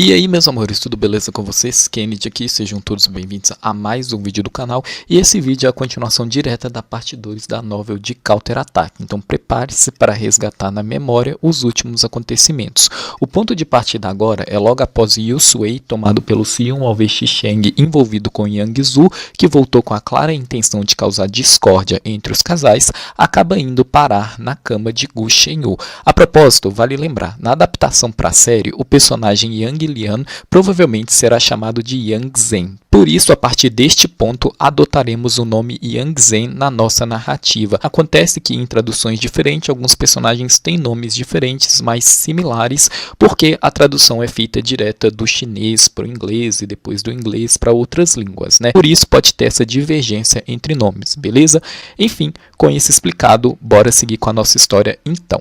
E aí, meus amores, tudo beleza com vocês? Kennedy aqui, sejam todos bem-vindos a mais um vídeo do canal. E esse vídeo é a continuação direta da parte 2 da novel de Counter Attack. Então prepare-se para resgatar na memória os últimos acontecimentos. O ponto de partida agora é logo após Yusui, tomado pelo Sion ao ver Xisheng envolvido com Yang Zhu, que voltou com a clara intenção de causar discórdia entre os casais, acaba indo parar na cama de Gu Shenyu. A propósito, vale lembrar, na adaptação para a série, o personagem Yang Lian provavelmente será chamado de Yang Zhen. Por isso, a partir deste ponto, adotaremos o nome Yang Zhen na nossa narrativa. Acontece que em traduções diferentes, alguns personagens têm nomes diferentes, mas similares, porque a tradução é feita direta do chinês para o inglês e depois do inglês para outras línguas, né? Por isso pode ter essa divergência entre nomes, beleza? Enfim, com isso explicado, bora seguir com a nossa história então.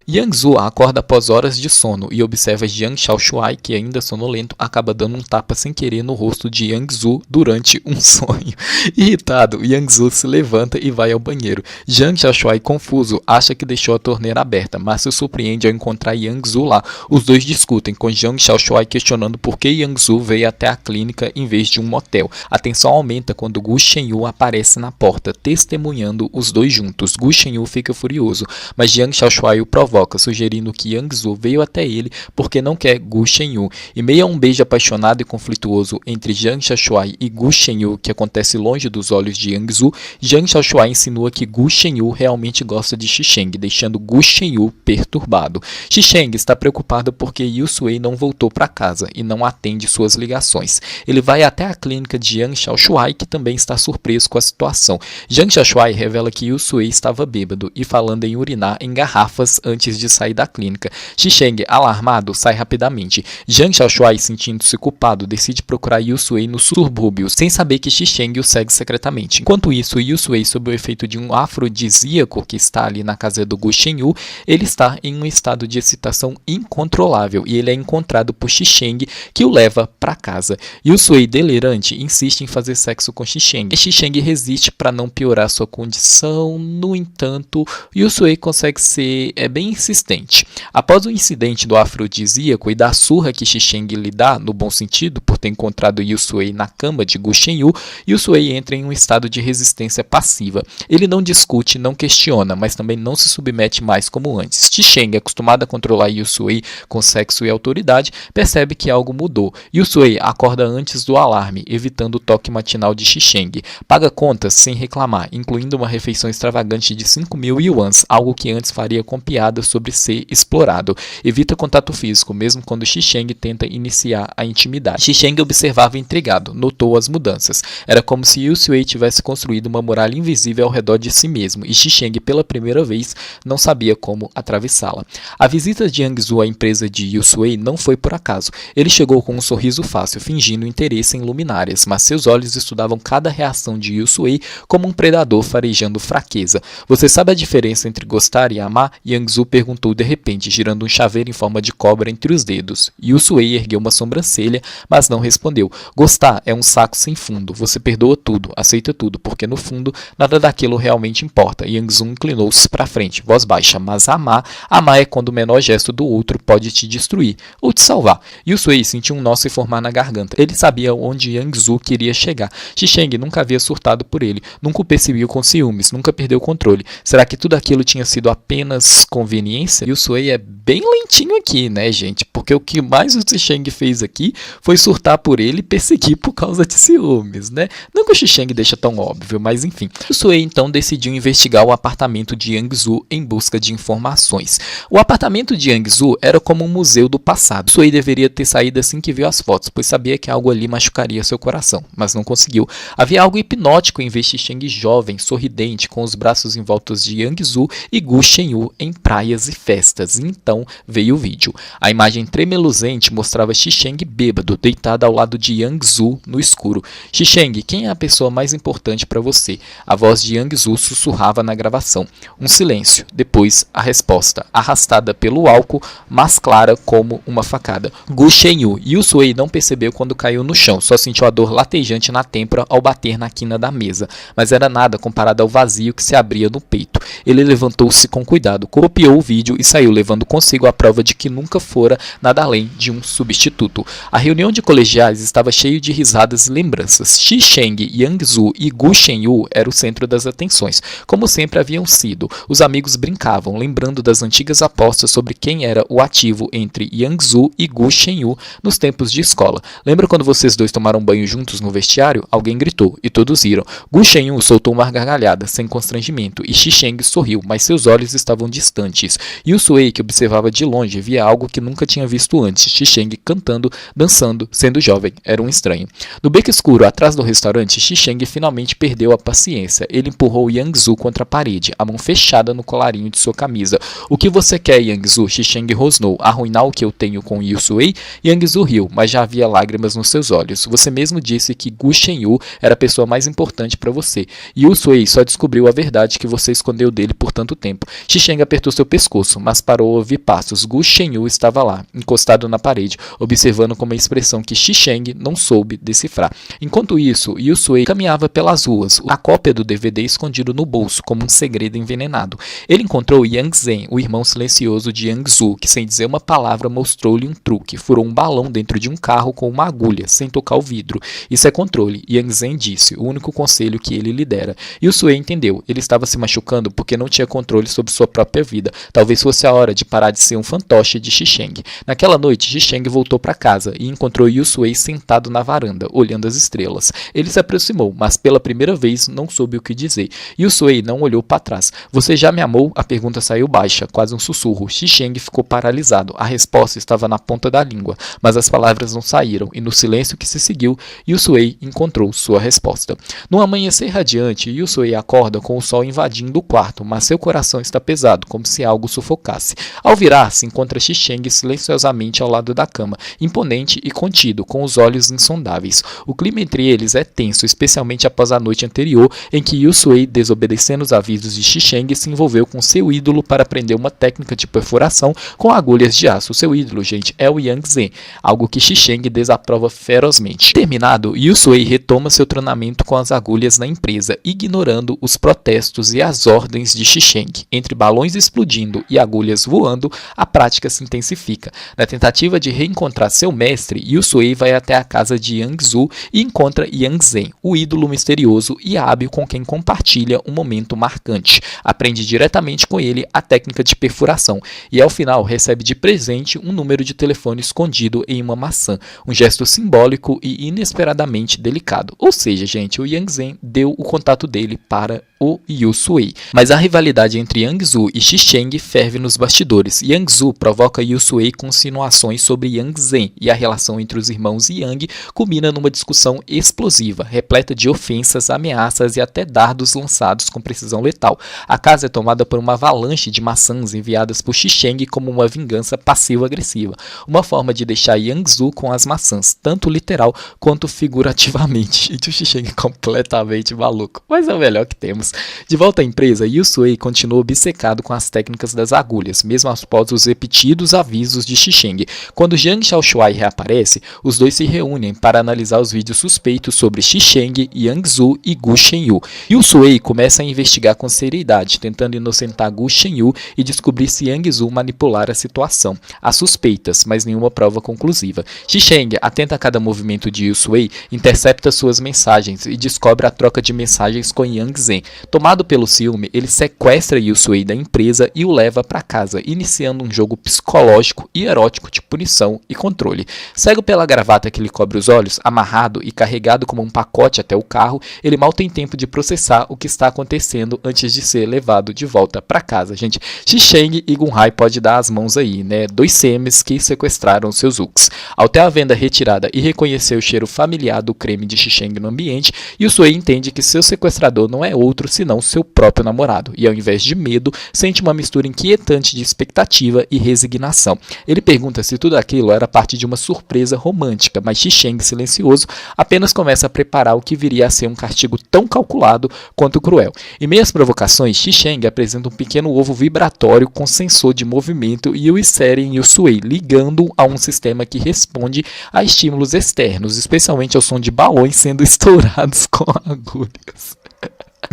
Yang Zhu acorda após horas de sono e observa Jiang Xiaoshuai, que ainda sonolento, acaba dando um tapa sem querer no rosto de Yang Zhu durante um sonho. Irritado, Yang Zhu se levanta e vai ao banheiro. Jiang Xiaoshuai, confuso, acha que deixou a torneira aberta, mas se surpreende ao encontrar Yang Zhu lá. Os dois discutem, com Jiang Xiaoshuai questionando por que Yang Zhu veio até a clínica em vez de um motel. A tensão aumenta quando Gu Shenyu aparece na porta, testemunhando os dois juntos. Gu Shenyu fica furioso, mas Jiang Xiaoshuai o provoca, sugerindo que Yang Zhu veio até ele porque não quer Gu Shenyu. Em meio a um beijo apaixonado e conflituoso entre Jiang Xiaoshuai e Gu Shenyu, que acontece longe dos olhos de Yang Zhu, Jiang Xiaoshuai insinua que Gu Shenyu realmente gosta de Xisheng, deixando Gu Shenyu perturbado. Xisheng está preocupado porque Yusui não voltou para casa e não atende suas ligações. Ele vai até a clínica de Jiang Xiaoshuai, que também está surpreso com a situação. Jiang Xiaoshuai revela que Yusui estava bêbado e falando em urinar em garrafas antes de sair da clínica. Xisheng, alarmado, sai rapidamente. Jiang Xiaoshuai, sentindo-se culpado, decide procurar Yusui no subúrbio, sem saber que Xisheng o segue secretamente. Enquanto isso, Yusui, sob o efeito de um afrodisíaco que está ali na casa do Gu Shenyu, ele está em um estado de excitação incontrolável e ele é encontrado por Xisheng, que o leva para casa. Yusui, delirante, insiste em fazer sexo com Xisheng. Xisheng resiste para não piorar sua condição. No entanto, Yusui consegue ser bem insistente. Após o incidente do afrodisíaco e da surra que Xisheng lhe dá, no bom sentido, por ter encontrado Yusui na cama de Gu Shenyu, Yusui entra em um estado de resistência passiva. Ele não discute, não questiona, mas também não se submete mais como antes. Xisheng, acostumado a controlar Yusui com sexo e autoridade, percebe que algo mudou. Yusui acorda antes do alarme, evitando o toque matinal de Xisheng. Paga contas sem reclamar, incluindo uma refeição extravagante de 5.000 yuans, algo que antes faria com piada sobre ser explorado. Evita contato físico, mesmo quando Xisheng tenta iniciar a intimidade. Xisheng observava intrigado, notou as mudanças. Era como se Yusui tivesse construído uma muralha invisível ao redor de si mesmo, e Xisheng, pela primeira vez, não sabia como atravessá-la. A visita de Yang Zhu à empresa de Yusui não foi por acaso. Ele chegou com um sorriso fácil, fingindo interesse em luminárias, mas seus olhos estudavam cada reação de Yusui como um predador farejando fraqueza. Você sabe a diferença entre gostar e amar? Yang Zhu perguntou de repente, girando um chaveiro em forma de cobra entre os dedos. Yusui ergueu uma sobrancelha, mas não respondeu. Gostar é um saco sem fundo. Você perdoa tudo, aceita tudo, porque no fundo nada daquilo realmente importa. Yang Zhu inclinou-se para frente, voz baixa. Mas amar é quando o menor gesto do outro pode te destruir ou te salvar. Yusui sentiu um nó se formar na garganta. Ele sabia onde Yang Zhu queria chegar. Xisheng nunca havia surtado por ele, nunca o percebeu com ciúmes, nunca perdeu o controle. Será que tudo aquilo tinha sido apenas conveniência? Yusui é bem lentinho aqui, né, gente? Porque o que mais o Xisheng fez aqui foi surtar por ele e perseguir por causa de ciúmes, né? Não que o Xisheng deixa tão óbvio, mas enfim. Yusui então decidiu investigar o apartamento de Yang Zhu em busca de informações. O apartamento de Yang Zhu era como um museu do passado. Yusui deveria ter saído assim que viu as fotos, pois sabia que algo ali machucaria seu coração, mas não conseguiu. Havia algo hipnótico em ver Xisheng jovem, sorridente, com os braços em volta de Yang Zhu e Gu Shenyu em praias e festas. Então veio o vídeo. A imagem tremeluzente mostrava Xisheng bêbado, deitado ao lado de Yang Zu no escuro. Xisheng, quem é a pessoa mais importante para você? A voz de Yang Zu sussurrava na gravação. Um silêncio. Depois, a resposta, arrastada pelo álcool, mas clara como uma facada. Gu Shenyu. Yusuei não percebeu quando caiu no chão, só sentiu a dor latejante na têmpora ao bater na quina da mesa, mas era nada comparado ao vazio que se abria no peito. Ele levantou-se com cuidado, copiou o vídeo e saiu levando consigo a prova de que nunca fora nada além de um substituto. A reunião de colegiais estava cheia de risadas e lembranças. Xisheng, Yang Zu e Gu Shenyu eram o centro das atenções, como sempre haviam sido. Os amigos brincavam, lembrando das antigas apostas sobre quem era o ativo entre Yang Zu e Gu Shenyu nos tempos de escola. Lembra quando vocês dois tomaram banho juntos no vestiário? Alguém gritou, e todos riram. Gu Shenyu soltou uma gargalhada, sem constrangimento, e Xisheng sorriu, mas seus olhos estavam distantes. Yusuei, que observava de longe, via algo que nunca tinha visto antes. Xisheng cantando, dançando, sendo jovem. Era um estranho. No beco escuro, atrás do restaurante, Xisheng finalmente perdeu a paciência. Ele empurrou Yang Zu contra a parede, a mão fechada no colarinho de sua camisa. O que você quer, Yang Zu? Xisheng rosnou. Arruinar o que eu tenho com Yusuei? Yang Zu riu, mas já havia lágrimas nos seus olhos. Você mesmo disse que Gu Shenyu era a pessoa mais importante para você. Yusuei só descobriu a verdade que você escondeu dele por tanto tempo. Xisheng apertou seu pescoço, mas parou a ouvir passos. Gu Shenyu estava lá, encostado na parede, observando com uma expressão que Xisheng não soube decifrar. Enquanto isso, Yusuei caminhava pelas ruas, a cópia do DVD escondido no bolso, como um segredo envenenado. Ele encontrou Yang Zhen, o irmão silencioso de Yang Zu, que sem dizer uma palavra mostrou-lhe um truque. Furou um balão dentro de um carro com uma agulha, sem tocar o vidro. Isso é controle, Yang Zhen disse, o único conselho que ele lhe dera. Yusuei entendeu, ele estava se machucando porque não tinha controle sobre sua própria vida. Talvez fosse a hora de parar de ser um fantoche de Xisheng. Naquela noite, Xisheng voltou para casa e encontrou Yusuei sentado na varanda, olhando as estrelas. Ele se aproximou, mas pela primeira vez não soube o que dizer. Yusuei não olhou para trás. Você já me amou? A pergunta saiu baixa, quase um sussurro. Xisheng ficou paralisado. A resposta estava na ponta da língua, mas as palavras não saíram, e no silêncio que se seguiu, Yusuei encontrou sua resposta. No amanhecer radiante, Yusuei acorda com o sol invadindo o quarto, mas seu coração está pesado, como se algo sufocasse. Ao virar-se, encontra Xisheng silenciosamente ao lado da cama, imponente e contido, com os olhos insondáveis. O clima entre eles é tenso, especialmente após a noite anterior, em que Yusuei, desobedecendo os avisos de Xisheng, se envolveu com seu ídolo para aprender uma técnica de perfuração com agulhas de aço. Seu ídolo, gente, é o Yang Zhen, algo que Xisheng desaprova ferozmente. Terminado, Yusuei retoma seu treinamento com as agulhas na empresa, ignorando os protestos e as ordens de Xisheng. Entre balões explodindo e agulhas voando, a prática se intensifica. Na tentativa de reencontrar seu mestre, Yusuei vai até a casa de Yang Zu e encontra Yang Zhen, o ídolo misterioso e hábil com quem compartilha um momento marcante. Aprende diretamente com ele a técnica de perfuração e, ao final, recebe de presente um número de telefone escondido em uma maçã, um gesto simbólico e inesperadamente delicado. Ou seja, gente, o Yang Zhen deu o contato dele para o Yusuei. Mas a rivalidade entre Yang Zu e Xisheng ferve nos bastidores. Yang Zu provoca Yusuei com insinuações sobre Yang Zhen e a relação entre os irmãos Yang culmina numa discussão explosiva, repleta de ofensas, ameaças e até dardos lançados com precisão letal. A casa é tomada por uma avalanche de maçãs enviadas por Xisheng como uma vingança passivo-agressiva, uma forma de deixar Yang Zu com as maçãs, tanto literal quanto figurativamente. E o Xisheng completamente maluco, mas é o melhor que temos. De volta à empresa, Yusuei continua obcecado com as técnicas das agulhas, mesmo após os repetidos avisos de Xisheng. Quando Jiang Shaoshuai reaparece, os dois se reúnem para analisar os vídeos suspeitos sobre Xisheng, Yang Zu e Gu Shenyu. Yusuei começa a investigar com seriedade, tentando inocentar Gu Shenyu e descobrir se Yang Zu manipular a situação. Há suspeitas, mas nenhuma prova conclusiva. Xisheng, atento a cada movimento de Yusuei, intercepta suas mensagens e descobre a troca de mensagens com Yang Zhen. Tomado pelo ciúme, ele sequestra Yusuei da empresa e o leva para casa, iniciando um jogo psicológico e erótico de punição e controle. Cego pela gravata que lhe cobre os olhos, amarrado e carregado como um pacote até o carro, ele mal tem tempo de processar o que está acontecendo antes de ser levado de volta para casa. Gente, Xisheng e Gunhai pode dar as mãos aí, né? Dois semes que sequestraram seus Uks. Ao ter a venda retirada e reconhecer o cheiro familiar do creme de Xisheng no ambiente, Yusuei entende que seu sequestrador não é outro outro senão seu próprio namorado, e ao invés de medo, sente uma mistura inquietante de expectativa e resignação. Ele pergunta se tudo aquilo era parte de uma surpresa romântica, mas Xi-Sheng, silencioso, apenas começa a preparar o que viria a ser um castigo tão calculado quanto cruel. Em meio às provocações, Xi-Sheng apresenta um pequeno ovo vibratório com sensor de movimento e o insere em Yusui, ligando a um sistema que responde a estímulos externos, especialmente ao som de balões sendo estourados com agulhas.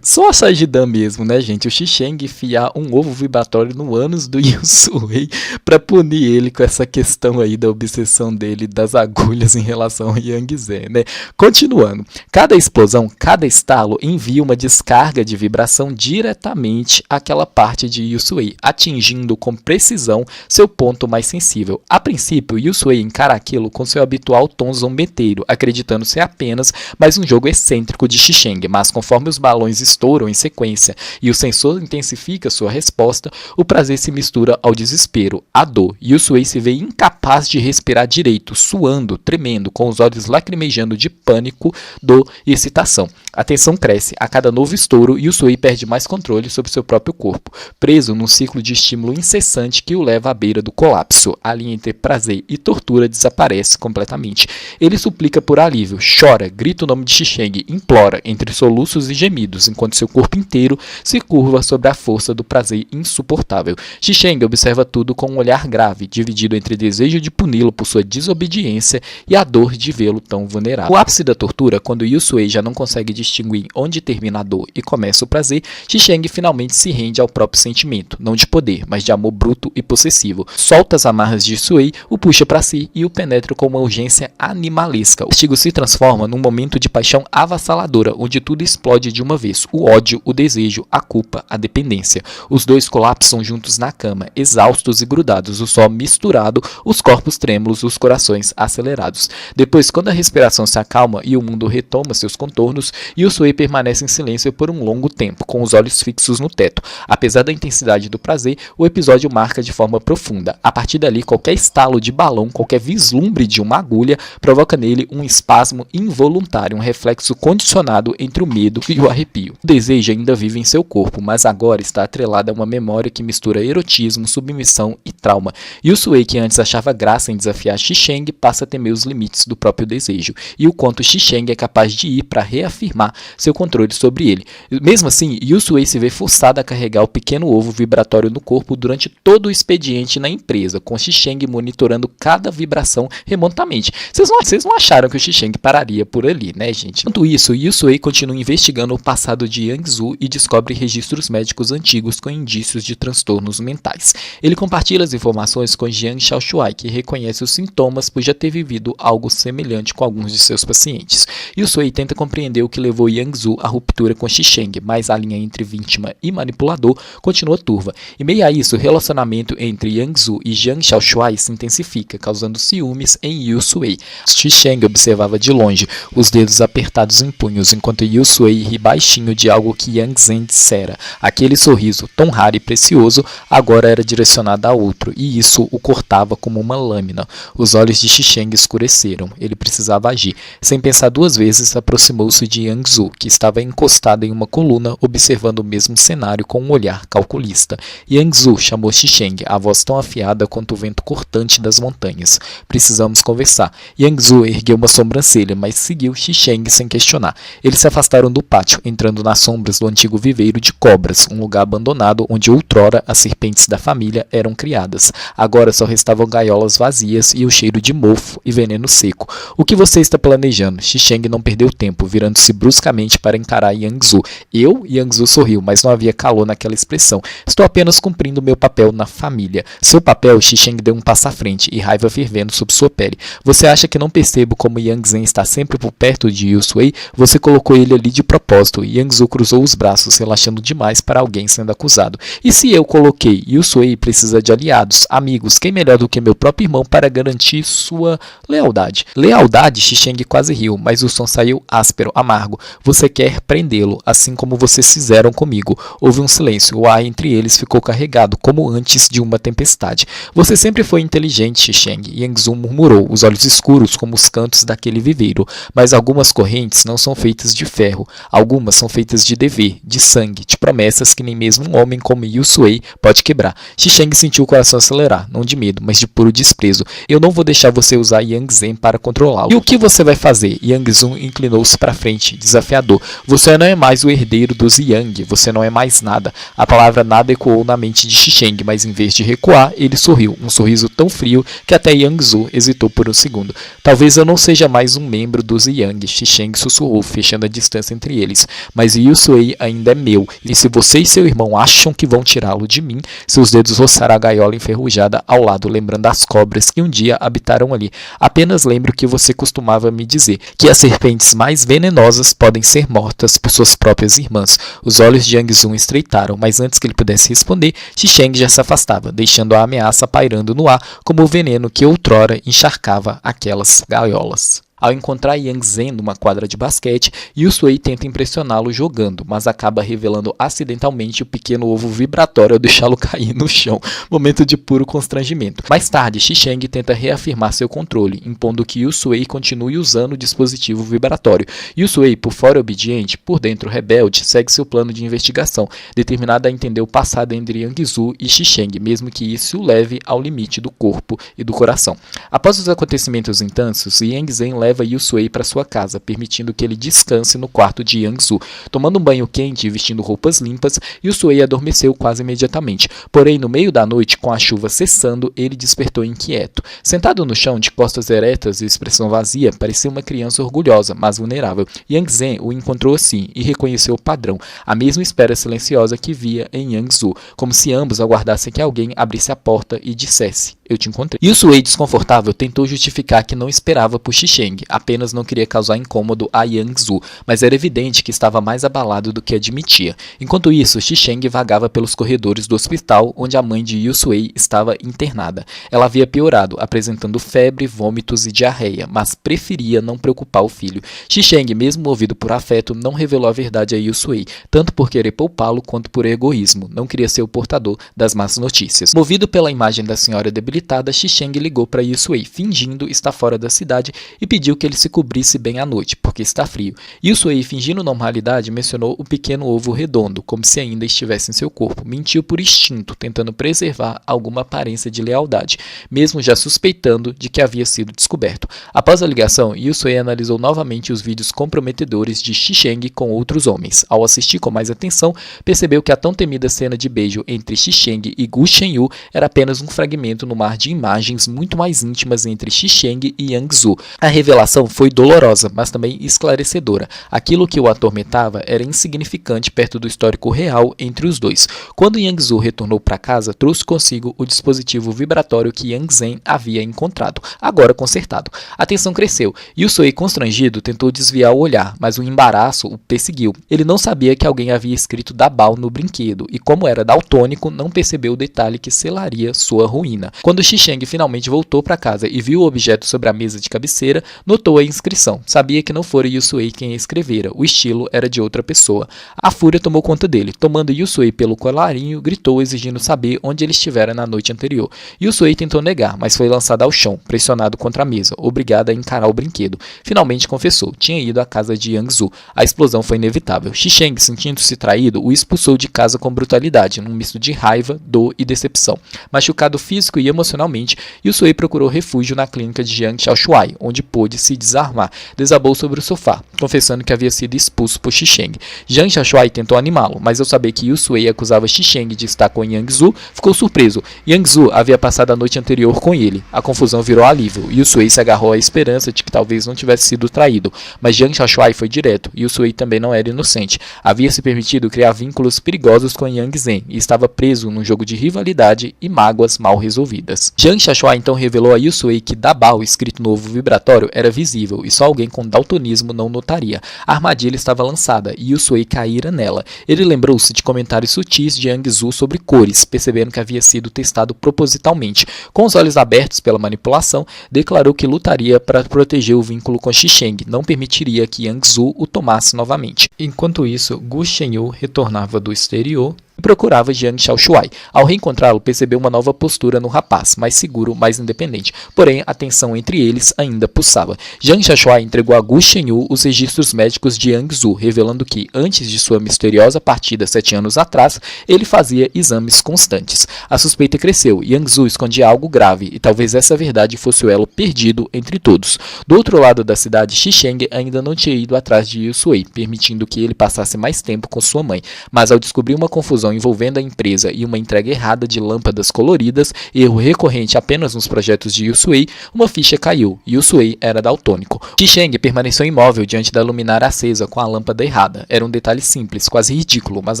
Só a Sajidan mesmo, né, gente? O Xi-Sheng enfiar um ovo vibratório no ânus do Yusui pra punir ele com essa questão aí da obsessão dele das agulhas em relação ao Yang Zé, né? Continuando, cada explosão, cada estalo envia uma descarga de vibração diretamente àquela parte de Yusui, atingindo com precisão seu ponto mais sensível. A princípio, Yusui encara aquilo com seu habitual tom zombeteiro, acreditando ser apenas mais um jogo excêntrico de Xi-Sheng, mas conforme os balões estouram em sequência e o sensor intensifica sua resposta, o prazer se mistura ao desespero, à dor, e Yusui se vê incapaz de respirar direito, suando, tremendo, com os olhos lacrimejando de pânico, dor e excitação. A tensão cresce, a cada novo estouro, Yusui perde mais controle sobre seu próprio corpo, preso num ciclo de estímulo incessante que o leva à beira do colapso. A linha entre prazer e tortura desaparece completamente. Ele suplica por alívio, chora, grita o nome de Xi-Sheng, implora, entre soluços e gemidos, enquanto seu corpo inteiro se curva sobre a força do prazer insuportável. Xi-Sheng observa tudo com um olhar grave, dividido entre desejo de puni-lo por sua desobediência e a dor de vê-lo tão vulnerável. O ápice da tortura, quando Yusui já não consegue distinguir onde termina a dor e começa o prazer, Xi-Sheng finalmente se rende ao próprio sentimento, não de poder, mas de amor bruto e possessivo. Solta as amarras de Yusui, o puxa para si e o penetra com uma urgência animalesca. O castigo se transforma num momento de paixão avassaladora, onde tudo explode de uma vez. O ódio, o desejo, a culpa, a dependência. Os dois colapsam juntos na cama, exaustos e grudados, o sol misturado, os corpos trêmulos, os corações acelerados. Depois, quando a respiração se acalma e o mundo retoma seus contornos, Yusui permanece em silêncio por um longo tempo, com os olhos fixos no teto. Apesar da intensidade do prazer, o episódio marca de forma profunda. A partir dali, qualquer estalo de balão, qualquer vislumbre de uma agulha, provoca nele um espasmo involuntário, um reflexo condicionado entre o medo e o arrepio. O desejo ainda vive em seu corpo, mas agora está atrelado a uma memória que mistura erotismo, submissão e trauma. Yusui, que antes achava graça em desafiar Xi-Sheng, passa a temer os limites do próprio desejo, e o quanto Xi-Sheng é capaz de ir para reafirmar seu controle sobre ele. Mesmo assim, Yusui se vê forçada a carregar o pequeno ovo vibratório no corpo durante todo o expediente na empresa, com Xi-Sheng monitorando cada vibração remotamente. Vocês não acharam que o Xi-Sheng pararia por ali, né, gente? Enquanto isso, Yusui continua investigando o passado de Yang Zhu e descobre registros médicos antigos com indícios de transtornos mentais. Ele compartilha as informações com Jiang Shaoshuai, que reconhece os sintomas por já ter vivido algo semelhante com alguns de seus pacientes. Yusui tenta compreender o que levou Yang Zhu à ruptura com Xi-Sheng, mas a linha entre vítima e manipulador continua turva. Em meio a isso, o relacionamento entre Yang Zhu e Jiang Shaoshuai se intensifica, causando ciúmes em Yusui. Xi-Sheng observava de longe, os dedos apertados em punhos, enquanto Yusui ri baixinho de algo que Yang Zhen dissera. Aquele sorriso, tão raro e precioso, agora era direcionado a outro, e isso o cortava como uma lâmina. Os olhos de Xi-Sheng escureceram. Ele precisava agir. Sem pensar duas vezes, aproximou-se de Yang Zhu, que estava encostado em uma coluna, observando o mesmo cenário com um olhar calculista. Yang Zhu chamou Xi-Sheng, a voz tão afiada quanto o vento cortante das montanhas. Precisamos conversar. Yang Zhu ergueu uma sobrancelha, mas seguiu Xi-Sheng sem questionar. Eles se afastaram do pátio, entrando nas sombras do antigo viveiro de cobras, um lugar abandonado onde outrora as serpentes da família eram criadas. Agora só restavam gaiolas vazias e o cheiro de mofo e veneno seco. O que você está planejando? Xi-Sheng não perdeu tempo, virando-se bruscamente para encarar Yang Zhu. Yang Zhu sorriu, mas não havia calor naquela expressão. Estou apenas cumprindo meu papel na família. Seu papel? Xi-Sheng deu um passo à frente e raiva fervendo sob sua pele. Você acha que não percebo como Yang Zhen está sempre por perto de Yusui? Você colocou ele ali de propósito. Yang Zhu cruzou os braços, relaxando demais para alguém sendo acusado. E se eu coloquei? Yusui precisa de aliados, amigos. Quem melhor do que meu próprio irmão para garantir sua lealdade? Lealdade? Xi-Sheng quase riu, mas o som saiu áspero, amargo. Você quer prendê-lo, assim como vocês fizeram comigo. Houve um silêncio. O ar entre eles ficou carregado, como antes de uma tempestade. Você sempre foi inteligente, Xi-Sheng. Yang Zhu murmurou, os olhos escuros como os cantos daquele viveiro. Mas algumas correntes não são feitas de ferro. Algumas são são feitas de dever, de sangue, de promessas que nem mesmo um homem como Yusui pode quebrar. Xixeng sentiu o coração acelerar, não de medo, mas de puro desprezo. Eu não vou deixar você usar Yang Zhen para controlá-lo. E o que você vai fazer? Yang Zun inclinou-se para frente, desafiador. Você não é mais o herdeiro dos Yang, você não é mais nada. A palavra nada ecoou na mente de Xixeng, mas em vez de recuar, ele sorriu, um sorriso tão frio que até Yang Zhu hesitou por um segundo. Talvez eu não seja mais um membro dos Yang, Xixeng sussurrou, fechando a distância entre eles. Mas Yusui ainda é meu, e se você e seu irmão acham que vão tirá-lo de mim, seus dedos roçaram a gaiola enferrujada ao lado, lembrando as cobras que um dia habitaram ali. Apenas lembre o que você costumava me dizer, que as serpentes mais venenosas podem ser mortas por suas próprias irmãs. Os olhos de Yang Zun estreitaram, mas antes que ele pudesse responder, Xixeng já se afastava, deixando a ameaça pairando no ar como o veneno que outrora encharcava aquelas gaiolas. Ao encontrar Yang Zhen numa quadra de basquete, Yusui tenta impressioná-lo jogando, mas acaba revelando acidentalmente o pequeno ovo vibratório ao deixá-lo cair no chão, momento de puro constrangimento. Mais tarde, Xixeng tenta reafirmar seu controle, impondo que Yusui continue usando o dispositivo vibratório. Yusui, por fora obediente, por dentro rebelde, segue seu plano de investigação, determinado a entender o passado entre Yang Zhu e Xixeng, mesmo que isso o leve ao limite do corpo e do coração. Após os acontecimentos intensos, Yang Zhen leva Yusui para sua casa, permitindo que ele descanse no quarto de Yang Zhu. Tomando um banho quente e vestindo roupas limpas, Yusui adormeceu quase imediatamente. Porém, no meio da noite, com a chuva cessando, ele despertou inquieto. Sentado no chão, de costas eretas e expressão vazia, parecia uma criança orgulhosa, mas vulnerável. Yang Zhen o encontrou assim e reconheceu o padrão, a mesma espera silenciosa que via em Yang Zhu, como se ambos aguardassem que alguém abrisse a porta e dissesse: eu te encontrei. Yusui, desconfortável, tentou justificar que não esperava por Xixeng, apenas não queria causar incômodo a Yang Zhu, mas era evidente que estava mais abalado do que admitia. Enquanto isso, Xixeng vagava pelos corredores do hospital onde a mãe de Yusui estava internada. Ela havia piorado, apresentando febre, vômitos e diarreia, mas preferia não preocupar o filho. Xixeng, mesmo movido por afeto, não revelou a verdade a Yusui, tanto por querer poupá-lo quanto por egoísmo. Não queria ser o portador das más notícias. Movido pela imagem da senhora debilitada, Xixeng ligou para Yusui, fingindo estar fora da cidade, e pediu que ele se cobrisse bem à noite, porque está frio. Yusui, fingindo normalidade, mencionou o pequeno ovo redondo, como se ainda estivesse em seu corpo. Mentiu por instinto, tentando preservar alguma aparência de lealdade, mesmo já suspeitando de que havia sido descoberto. Após a ligação, Yusui analisou novamente os vídeos comprometedores de Xixeng com outros homens. Ao assistir com mais atenção, percebeu que a tão temida cena de beijo entre Xixeng e Gu Shenyu era apenas um fragmento no mar de imagens muito mais íntimas entre Xixeng e Yang Zhu. A revelação foi dolorosa, mas também esclarecedora. Aquilo que o atormentava era insignificante perto do histórico real entre os dois. Quando Yang Zhu retornou para casa, trouxe consigo o dispositivo vibratório que Yang Zhen havia encontrado, agora consertado. A tensão cresceu. Yusui, constrangido, tentou desviar o olhar, mas o embaraço o perseguiu. Ele não sabia que alguém havia escrito Dabao no brinquedo, e como era daltônico, não percebeu o detalhe que selaria sua ruína. Quando Xixeng finalmente voltou para casa e viu o objeto sobre a mesa de cabeceira, notou a inscrição. Sabia que não fora Yusui quem a escrevera, o estilo era de outra pessoa. A fúria tomou conta dele. Tomando Yusui pelo colarinho, gritou exigindo saber onde ele estivera na noite anterior. Yusui tentou negar, mas foi lançado ao chão, pressionado contra a mesa, obrigado a encarar o brinquedo. Finalmente confessou, tinha ido à casa de Yang Zhu. A explosão foi inevitável. Xixeng, sentindo-se traído, o expulsou de casa com brutalidade, num misto de raiva, dor e decepção. Machucado físico e emocionalmente, Yusui procurou refúgio na clínica de Jiang Shaoshuai, onde pôde se desarmar. Desabou sobre o sofá, confessando que havia sido expulso por Xixeng. Jiang Shaoshuai tentou animá-lo, mas ao saber que Yusui acusava Xixeng de estar com Yang Zhu, ficou surpreso. Yang Zhu havia passado a noite anterior com ele. A confusão virou alívio. Yusui se agarrou à esperança de que talvez não tivesse sido traído, mas Jiang Shaoshuai foi direto. Yusui também não era inocente. Havia se permitido criar vínculos perigosos com Yang Zhen e estava preso num jogo de rivalidade e mágoas mal resolvidas. Jiang Shaoshuai então revelou a Yusui que Dabao, escrito no ovo vibratório, era visível e só alguém com daltonismo não notaria. A armadilha estava lançada e Yusui caíra nela. Ele lembrou-se de comentários sutis de Yang Zhu sobre cores, percebendo que havia sido testado propositalmente. Com os olhos abertos pela manipulação, declarou que lutaria para proteger o vínculo com Xixeng, não permitiria que Yang Zhu o tomasse novamente. Enquanto isso, Gu Shenyu retornava do exterior e procurava Jiang Shaoshuai. Ao reencontrá-lo, percebeu uma nova postura no rapaz, mais seguro, mais independente. Porém, a tensão entre eles ainda pulsava. Jiang Shaoshuai entregou a Gu Shenyu os registros médicos de Yang Zu, revelando que, antes de sua misteriosa partida 7 anos atrás, ele fazia exames constantes. A suspeita cresceu. Yang Zu escondia algo grave, e talvez essa verdade fosse o elo perdido entre todos. Do outro lado da cidade, Xisheng ainda não tinha ido atrás de Yusui, permitindo que ele passasse mais tempo com sua mãe. Mas ao descobrir uma confusão envolvendo a empresa e uma entrega errada de lâmpadas coloridas, erro recorrente apenas nos projetos de Yusui, uma ficha caiu. Yusui era daltônico. Xisheng permaneceu imóvel diante da luminária acesa com a lâmpada errada. Era um detalhe simples, quase ridículo, mas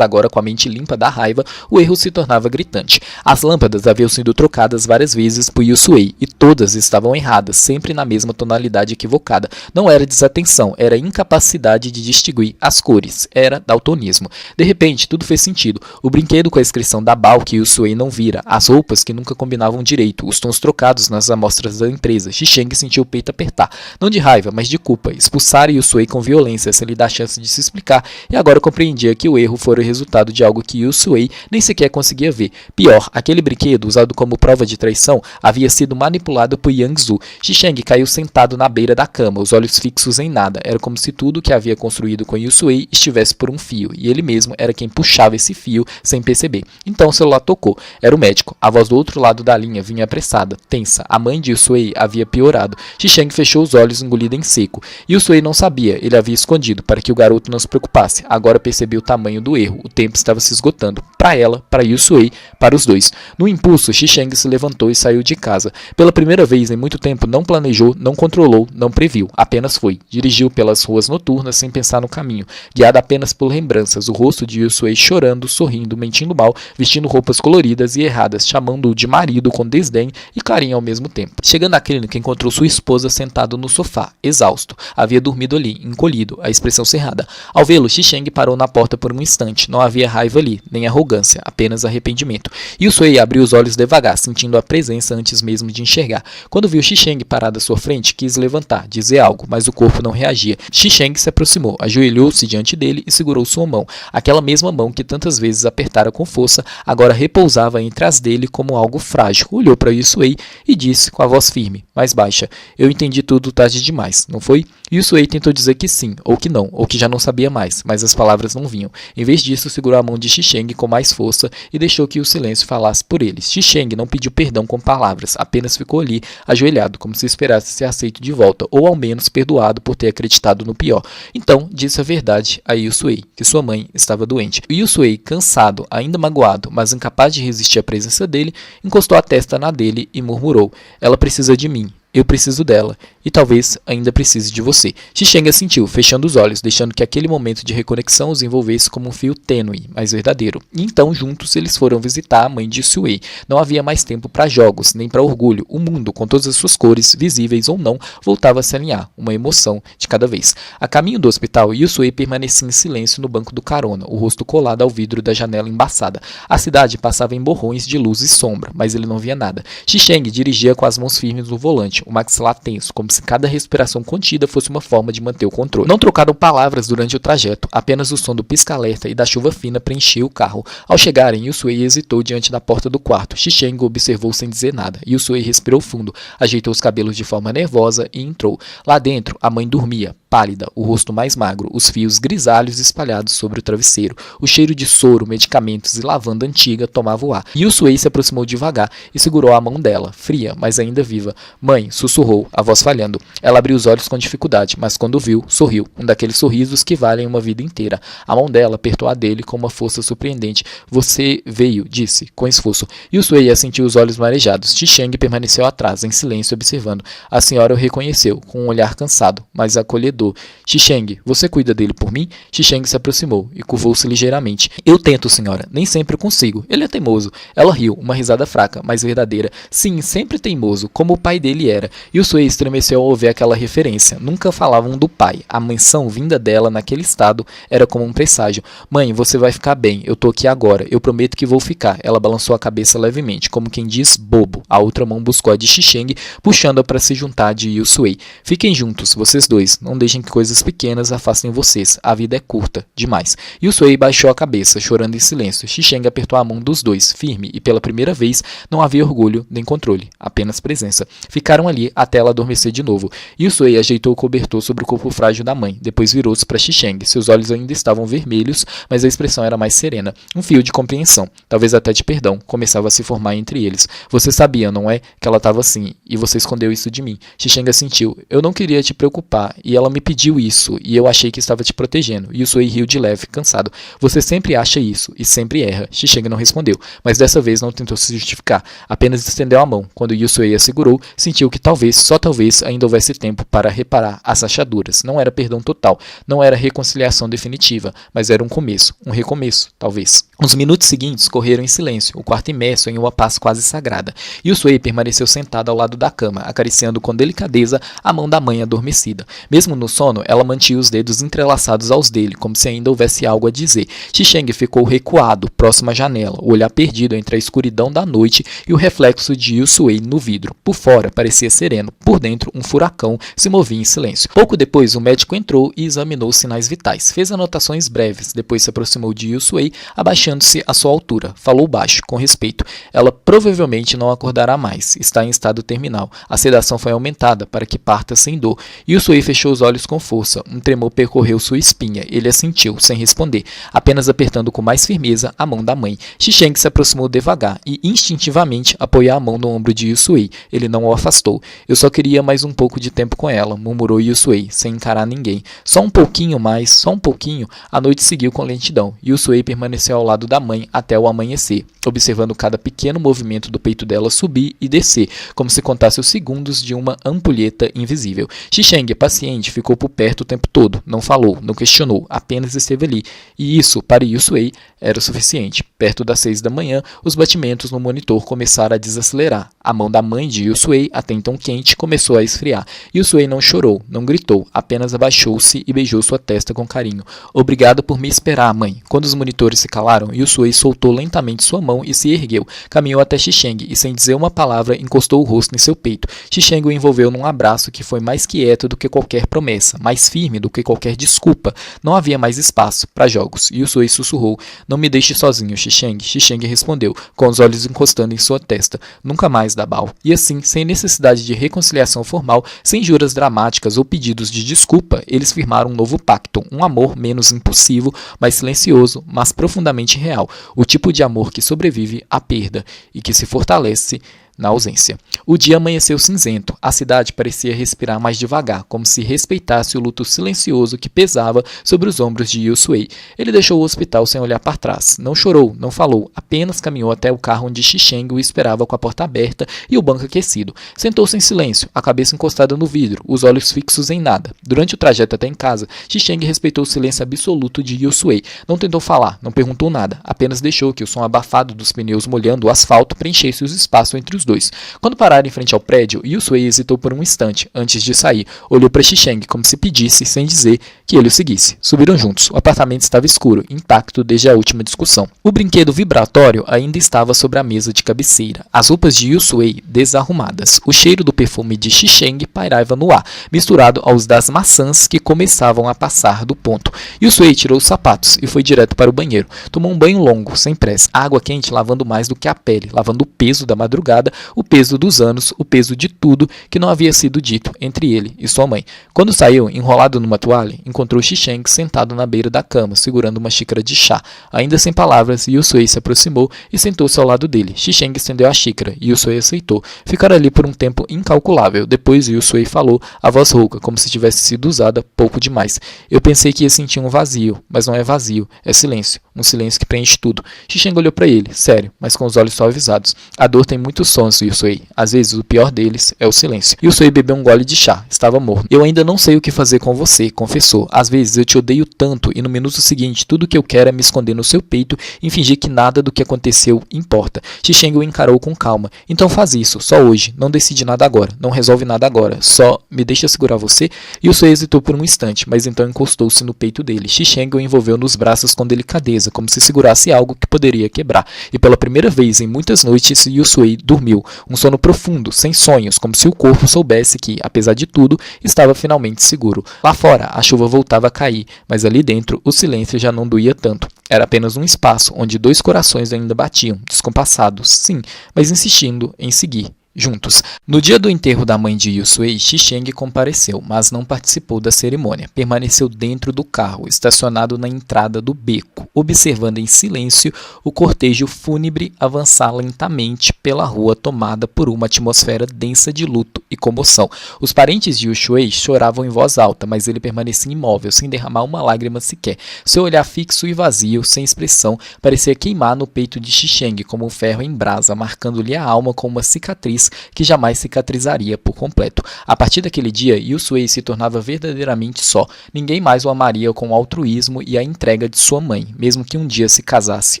agora com a mente limpa da raiva, o erro se tornava gritante. As lâmpadas haviam sido trocadas várias vezes por Yusui, e todas estavam erradas, sempre na mesma tonalidade equivocada. Não era desatenção, era incapacidade de distinguir as cores. Era daltonismo. De repente, tudo fez sentido. O brinquedo com a inscrição da BAL que Yusui não vira, as roupas que nunca combinavam direito, os tons trocados nas amostras da empresa. Xisheng sentiu o peito apertar. Não de raiva, mas de culpa. Expulsar Yusui com violência, sem lhe dar chance de se explicar, e agora compreendia que o erro fora o resultado de algo que Yusui nem sequer conseguia ver. Pior, aquele brinquedo, usado como prova de traição, havia sido manipulado por Yang Zu. Xisheng caiu sentado na beira da cama, os olhos fixos em nada. Era como se tudo que havia construído com Yusui estivesse por um fio, e ele mesmo era quem puxava esse fio sem perceber. Então o celular tocou. Era o médico. A voz do outro lado da linha vinha apressada, tensa. A mãe de Yusui havia piorado. Xisheng fechou os olhos, engolido em seco. Yusui não sabia, ele havia escondido para que o garoto não se preocupasse. Agora percebeu o tamanho do erro. O tempo estava se esgotando. Para ela, para Yusui, para os dois. No impulso, Xisheng se levantou e saiu de casa. Pela primeira vez em muito tempo, não planejou, não controlou, não previu. Apenas foi. Dirigiu pelas ruas noturnas sem pensar no caminho. Guiada apenas por lembranças. O rosto de Yusui chorando, sorrindo, mentindo mal, vestindo roupas coloridas e erradas, chamando-o de marido com desdém e carinho ao mesmo tempo. Chegando à clínica, encontrou sua esposa sentado no sofá, exausto. Havia dormido ali, encolhido, a expressão cerrada. Ao vê-lo, Xisheng parou na porta por um instante. Não havia raiva ali, nem arrogância, apenas arrependimento. Yusui abriu os olhos devagar, sentindo a presença antes mesmo de enxergar. Quando viu Xisheng parado à sua frente, quis levantar, dizer algo, mas o corpo não reagia. Xisheng se aproximou, ajoelhou-se diante dele e segurou sua mão. Aquela mesma mão que tantas vezes apertara com força, agora repousava entre as dele como algo frágil. Olhou para Yusui e disse com a voz firme, mais baixa: "Eu entendi tudo tarde demais, não foi?" Yusui tentou dizer que sim, ou que não, ou que já não sabia mais, mas as palavras não vinham. Em vez disso, segurou a mão de Xisheng com mais força e deixou que o silêncio falasse por eles. Xisheng não pediu perdão com palavras, apenas ficou ali, ajoelhado, como se esperasse ser aceito de volta, ou ao menos perdoado por ter acreditado no pior. Então, disse a verdade a Yusui, que sua mãe estava doente. Yusui, cansado, ainda magoado, mas incapaz de resistir à presença dele, encostou a testa na dele e murmurou: "Ela precisa de mim. Eu preciso dela, e talvez ainda precise de você." Xisheng assentiu, fechando os olhos, deixando que aquele momento de reconexão os envolvesse como um fio tênue, mas verdadeiro. E então, juntos, eles foram visitar a mãe de Yusui. Não havia mais tempo para jogos, nem para orgulho. O mundo, com todas as suas cores, visíveis ou não, voltava a se alinhar, uma emoção de cada vez. A caminho do hospital, Yusui permanecia em silêncio no banco do carona, o rosto colado ao vidro da janela embaçada. A cidade passava em borrões de luz e sombra, mas ele não via nada. Xisheng dirigia com as mãos firmes no volante, o maxilar tenso, como se cada respiração contida fosse uma forma de manter o controle. Não trocaram palavras durante o trajeto, apenas o som do pisca-alerta e da chuva fina preenchia o carro. Ao chegarem, Yusui hesitou diante da porta do quarto. Xisheng observou sem dizer nada. Yusui respirou fundo, ajeitou os cabelos de forma nervosa e entrou. Lá dentro, a mãe dormia, pálida, o rosto mais magro, os fios grisalhos espalhados sobre o travesseiro. O cheiro de soro, medicamentos e lavanda antiga tomava o ar. Yusui se aproximou devagar e segurou a mão dela, fria, mas ainda viva. "Mãe", sussurrou, a voz falhando. Ela abriu os olhos com dificuldade, mas quando viu, sorriu. Um daqueles sorrisos que valem uma vida inteira. A mão dela apertou a dele com uma força surpreendente. "Você veio", disse, com esforço. Yusui assentiu os olhos marejados. Xisheng permaneceu atrás, em silêncio, observando. A senhora o reconheceu, com um olhar cansado, mas acolhedor. "Xisheng, você cuida dele por mim?" Xisheng se aproximou e curvou-se ligeiramente. "Eu tento, senhora. Nem sempre consigo. Ele é teimoso." Ela riu, uma risada fraca, mas verdadeira. "Sim, sempre teimoso, como o pai dele era." Yusui estremeceu ao ouvir aquela referência. Nunca falavam do pai. A menção vinda dela naquele estado era como um presságio. "Mãe, você vai ficar bem. Eu tô aqui agora. Eu prometo que vou ficar." Ela balançou a cabeça levemente, como quem diz bobo. A outra mão buscou a de Xisheng, puxando-a para se juntar de Yusui. "Fiquem juntos, vocês dois. Não deixem deixem que coisas pequenas afastem vocês. A vida é curta, demais. Yusui baixou a cabeça, chorando em silêncio. Xixeng apertou a mão dos dois, firme, e pela primeira vez não havia orgulho nem controle, apenas presença. Ficaram ali até ela adormecer de novo. Yusui ajeitou o cobertor sobre o corpo frágil da mãe. Depois virou-se para Xixeng. Seus olhos ainda estavam vermelhos, mas a expressão era mais serena. Um fio de compreensão, talvez até de perdão, começava a se formar entre eles. Você sabia, não é? Que ela estava assim, e você escondeu isso de mim. Xixeng assentiu. Eu não queria te preocupar, e ela me pediu isso, e eu achei que estava te protegendo. Yusui riu de leve, cansado. Você sempre acha isso, e sempre erra. Xixeng não respondeu, mas dessa vez não tentou se justificar. Apenas estendeu a mão. Quando Yusui a segurou, sentiu que talvez, só talvez, ainda houvesse tempo para reparar as rachaduras. Não era perdão total, não era reconciliação definitiva, mas era um começo, um recomeço, talvez. Os minutos seguintes correram em silêncio, o quarto imerso em uma paz quase sagrada. Yusui permaneceu sentado ao lado da cama, acariciando com delicadeza a mão da mãe adormecida. Mesmo no sono, ela mantinha os dedos entrelaçados aos dele, como se ainda houvesse algo a dizer. Xixeng ficou recuado, próximo à janela, o olhar perdido entre a escuridão da noite e o reflexo de Yusui no vidro. Por fora, parecia sereno. Por dentro, um furacão se movia em silêncio. Pouco depois, o médico entrou e examinou os sinais vitais. Fez anotações breves, depois se aproximou de Yusui, abaixando-se à sua altura. Falou baixo, com respeito. Ela provavelmente não acordará mais. Está em estado terminal. A sedação foi aumentada para que parta sem dor. Yusui fechou os olhos com força. Um tremor percorreu sua espinha. Ele assentiu, sem responder, apenas apertando com mais firmeza a mão da mãe. Xixeng se aproximou devagar e, instintivamente, apoiou a mão no ombro de Yusui. Ele não o afastou. Eu só queria mais um pouco de tempo com ela, murmurou Yusui, sem encarar ninguém. Só um pouquinho mais, só um pouquinho. A noite seguiu com lentidão. Yusui permaneceu ao lado da mãe até o amanhecer, observando cada pequeno movimento do peito dela subir e descer, como se contasse os segundos de uma ampulheta invisível. Xixeng, paciente, ficou por perto o tempo todo. Não falou, não questionou, apenas esteve ali. E isso, para Yusui, era o suficiente. Perto das 6 da manhã, os batimentos no monitor começaram a desacelerar. A mão da mãe de Yusui, até então quente, começou a esfriar. Yusui não chorou, não gritou, apenas abaixou-se e beijou sua testa com carinho. Obrigado por me esperar, mãe. Quando os monitores se calaram, Yusui soltou lentamente sua mão e se ergueu. Caminhou até Xixeng e, sem dizer uma palavra, encostou o rosto em seu peito. Xixeng o envolveu num abraço que foi mais quieto do que qualquer promessa, mais firme do que qualquer desculpa. Não havia mais espaço para jogos. Yusui sussurrou. Não me deixe sozinho, Xixeng. Xixeng respondeu, com os olhos encostando em sua testa. Nunca mais, Dabao. E assim, sem necessidade de reconciliação formal, sem juras dramáticas ou pedidos de desculpa, eles firmaram um novo pacto, um amor menos impulsivo, mais silencioso, mas profundamente real. O tipo de amor que sobrevive à perda e que se fortalece na ausência. O dia amanheceu cinzento. A cidade parecia respirar mais devagar, como se respeitasse o luto silencioso que pesava sobre os ombros de Yusui. Ele deixou o hospital sem olhar para trás. Não chorou, não falou, apenas caminhou até o carro onde Xixeng o esperava com a porta aberta e o banco aquecido. Sentou-se em silêncio, a cabeça encostada no vidro, os olhos fixos em nada. Durante o trajeto até em casa, Xixeng respeitou o silêncio absoluto de Yusui. Não tentou falar, não perguntou nada, apenas deixou que o som abafado dos pneus molhando o asfalto preenchesse os espaços entre os dois. Quando pararam em frente ao prédio, Yusui hesitou por um instante, antes de sair. Olhou para Xixeng como se pedisse, sem dizer, que ele o seguisse. Subiram juntos. O apartamento estava escuro, intacto desde a última discussão. O brinquedo vibratório ainda estava sobre a mesa de cabeceira. As roupas de Yusui desarrumadas. O cheiro do perfume de Xixeng pairava no ar, misturado aos das maçãs que começavam a passar do ponto. Yusui tirou os sapatos e foi direto para o banheiro. Tomou um banho longo, sem pressa. A água quente lavando mais do que a pele, lavando o peso da madrugada, o peso dos anos, o peso de tudo que não havia sido dito entre ele e sua mãe. Quando saiu, enrolado numa toalha, encontrou Xixeng sentado na beira da cama, segurando uma xícara de chá. Ainda sem palavras, Yusui se aproximou e sentou-se ao lado dele. Xixeng estendeu a xícara e Yusui aceitou. Ficaram ali por um tempo incalculável. Depois Yusui falou, a voz rouca, como se tivesse sido usada pouco demais. Eu pensei que ia sentir um vazio, mas não é vazio, é silêncio. Um silêncio que preenche tudo. Xixeng olhou para ele, sério, mas com os olhos suavizados. A dor tem muitos sons, Yusui. Às vezes, o pior deles é o silêncio. Yusui bebeu um gole de chá. Estava morto. Eu ainda não sei o que fazer com você, confessou. Às vezes, eu te odeio tanto e no minuto seguinte, tudo que eu quero é me esconder no seu peito e fingir que nada do que aconteceu importa. Xixeng o encarou com calma. Então faz isso, só hoje. Não decide nada agora. Não resolve nada agora. Só me deixa segurar você. Yusui hesitou por um instante, mas então encostou-se no peito dele. Xixeng o envolveu nos braços com delicadeza, como se segurasse algo que poderia quebrar. E pela primeira vez em muitas noites, Yusui dormiu dormiu, um sono profundo, sem sonhos, como se o corpo soubesse que, apesar de tudo, estava finalmente seguro. Lá fora, a chuva voltava a cair, mas ali dentro, o silêncio já não doía tanto. Era apenas um espaço onde dois corações ainda batiam, descompassados, sim, mas insistindo em seguir juntos. No dia do enterro da mãe de Yusuei, Xisheng compareceu, mas não participou da cerimônia. Permaneceu dentro do carro, estacionado na entrada do beco, observando em silêncio o cortejo fúnebre avançar lentamente pela rua tomada por uma atmosfera densa de luto e comoção. Os parentes de Yusuei choravam em voz alta, mas ele permanecia imóvel, sem derramar uma lágrima sequer. Seu olhar fixo e vazio, sem expressão, parecia queimar no peito de Xisheng como um ferro em brasa, marcando-lhe a alma com uma cicatriz que jamais cicatrizaria por completo. A partir daquele dia, Yusuei se tornava verdadeiramente só. Ninguém mais o amaria com o altruísmo e a entrega de sua mãe. Mesmo que um dia se casasse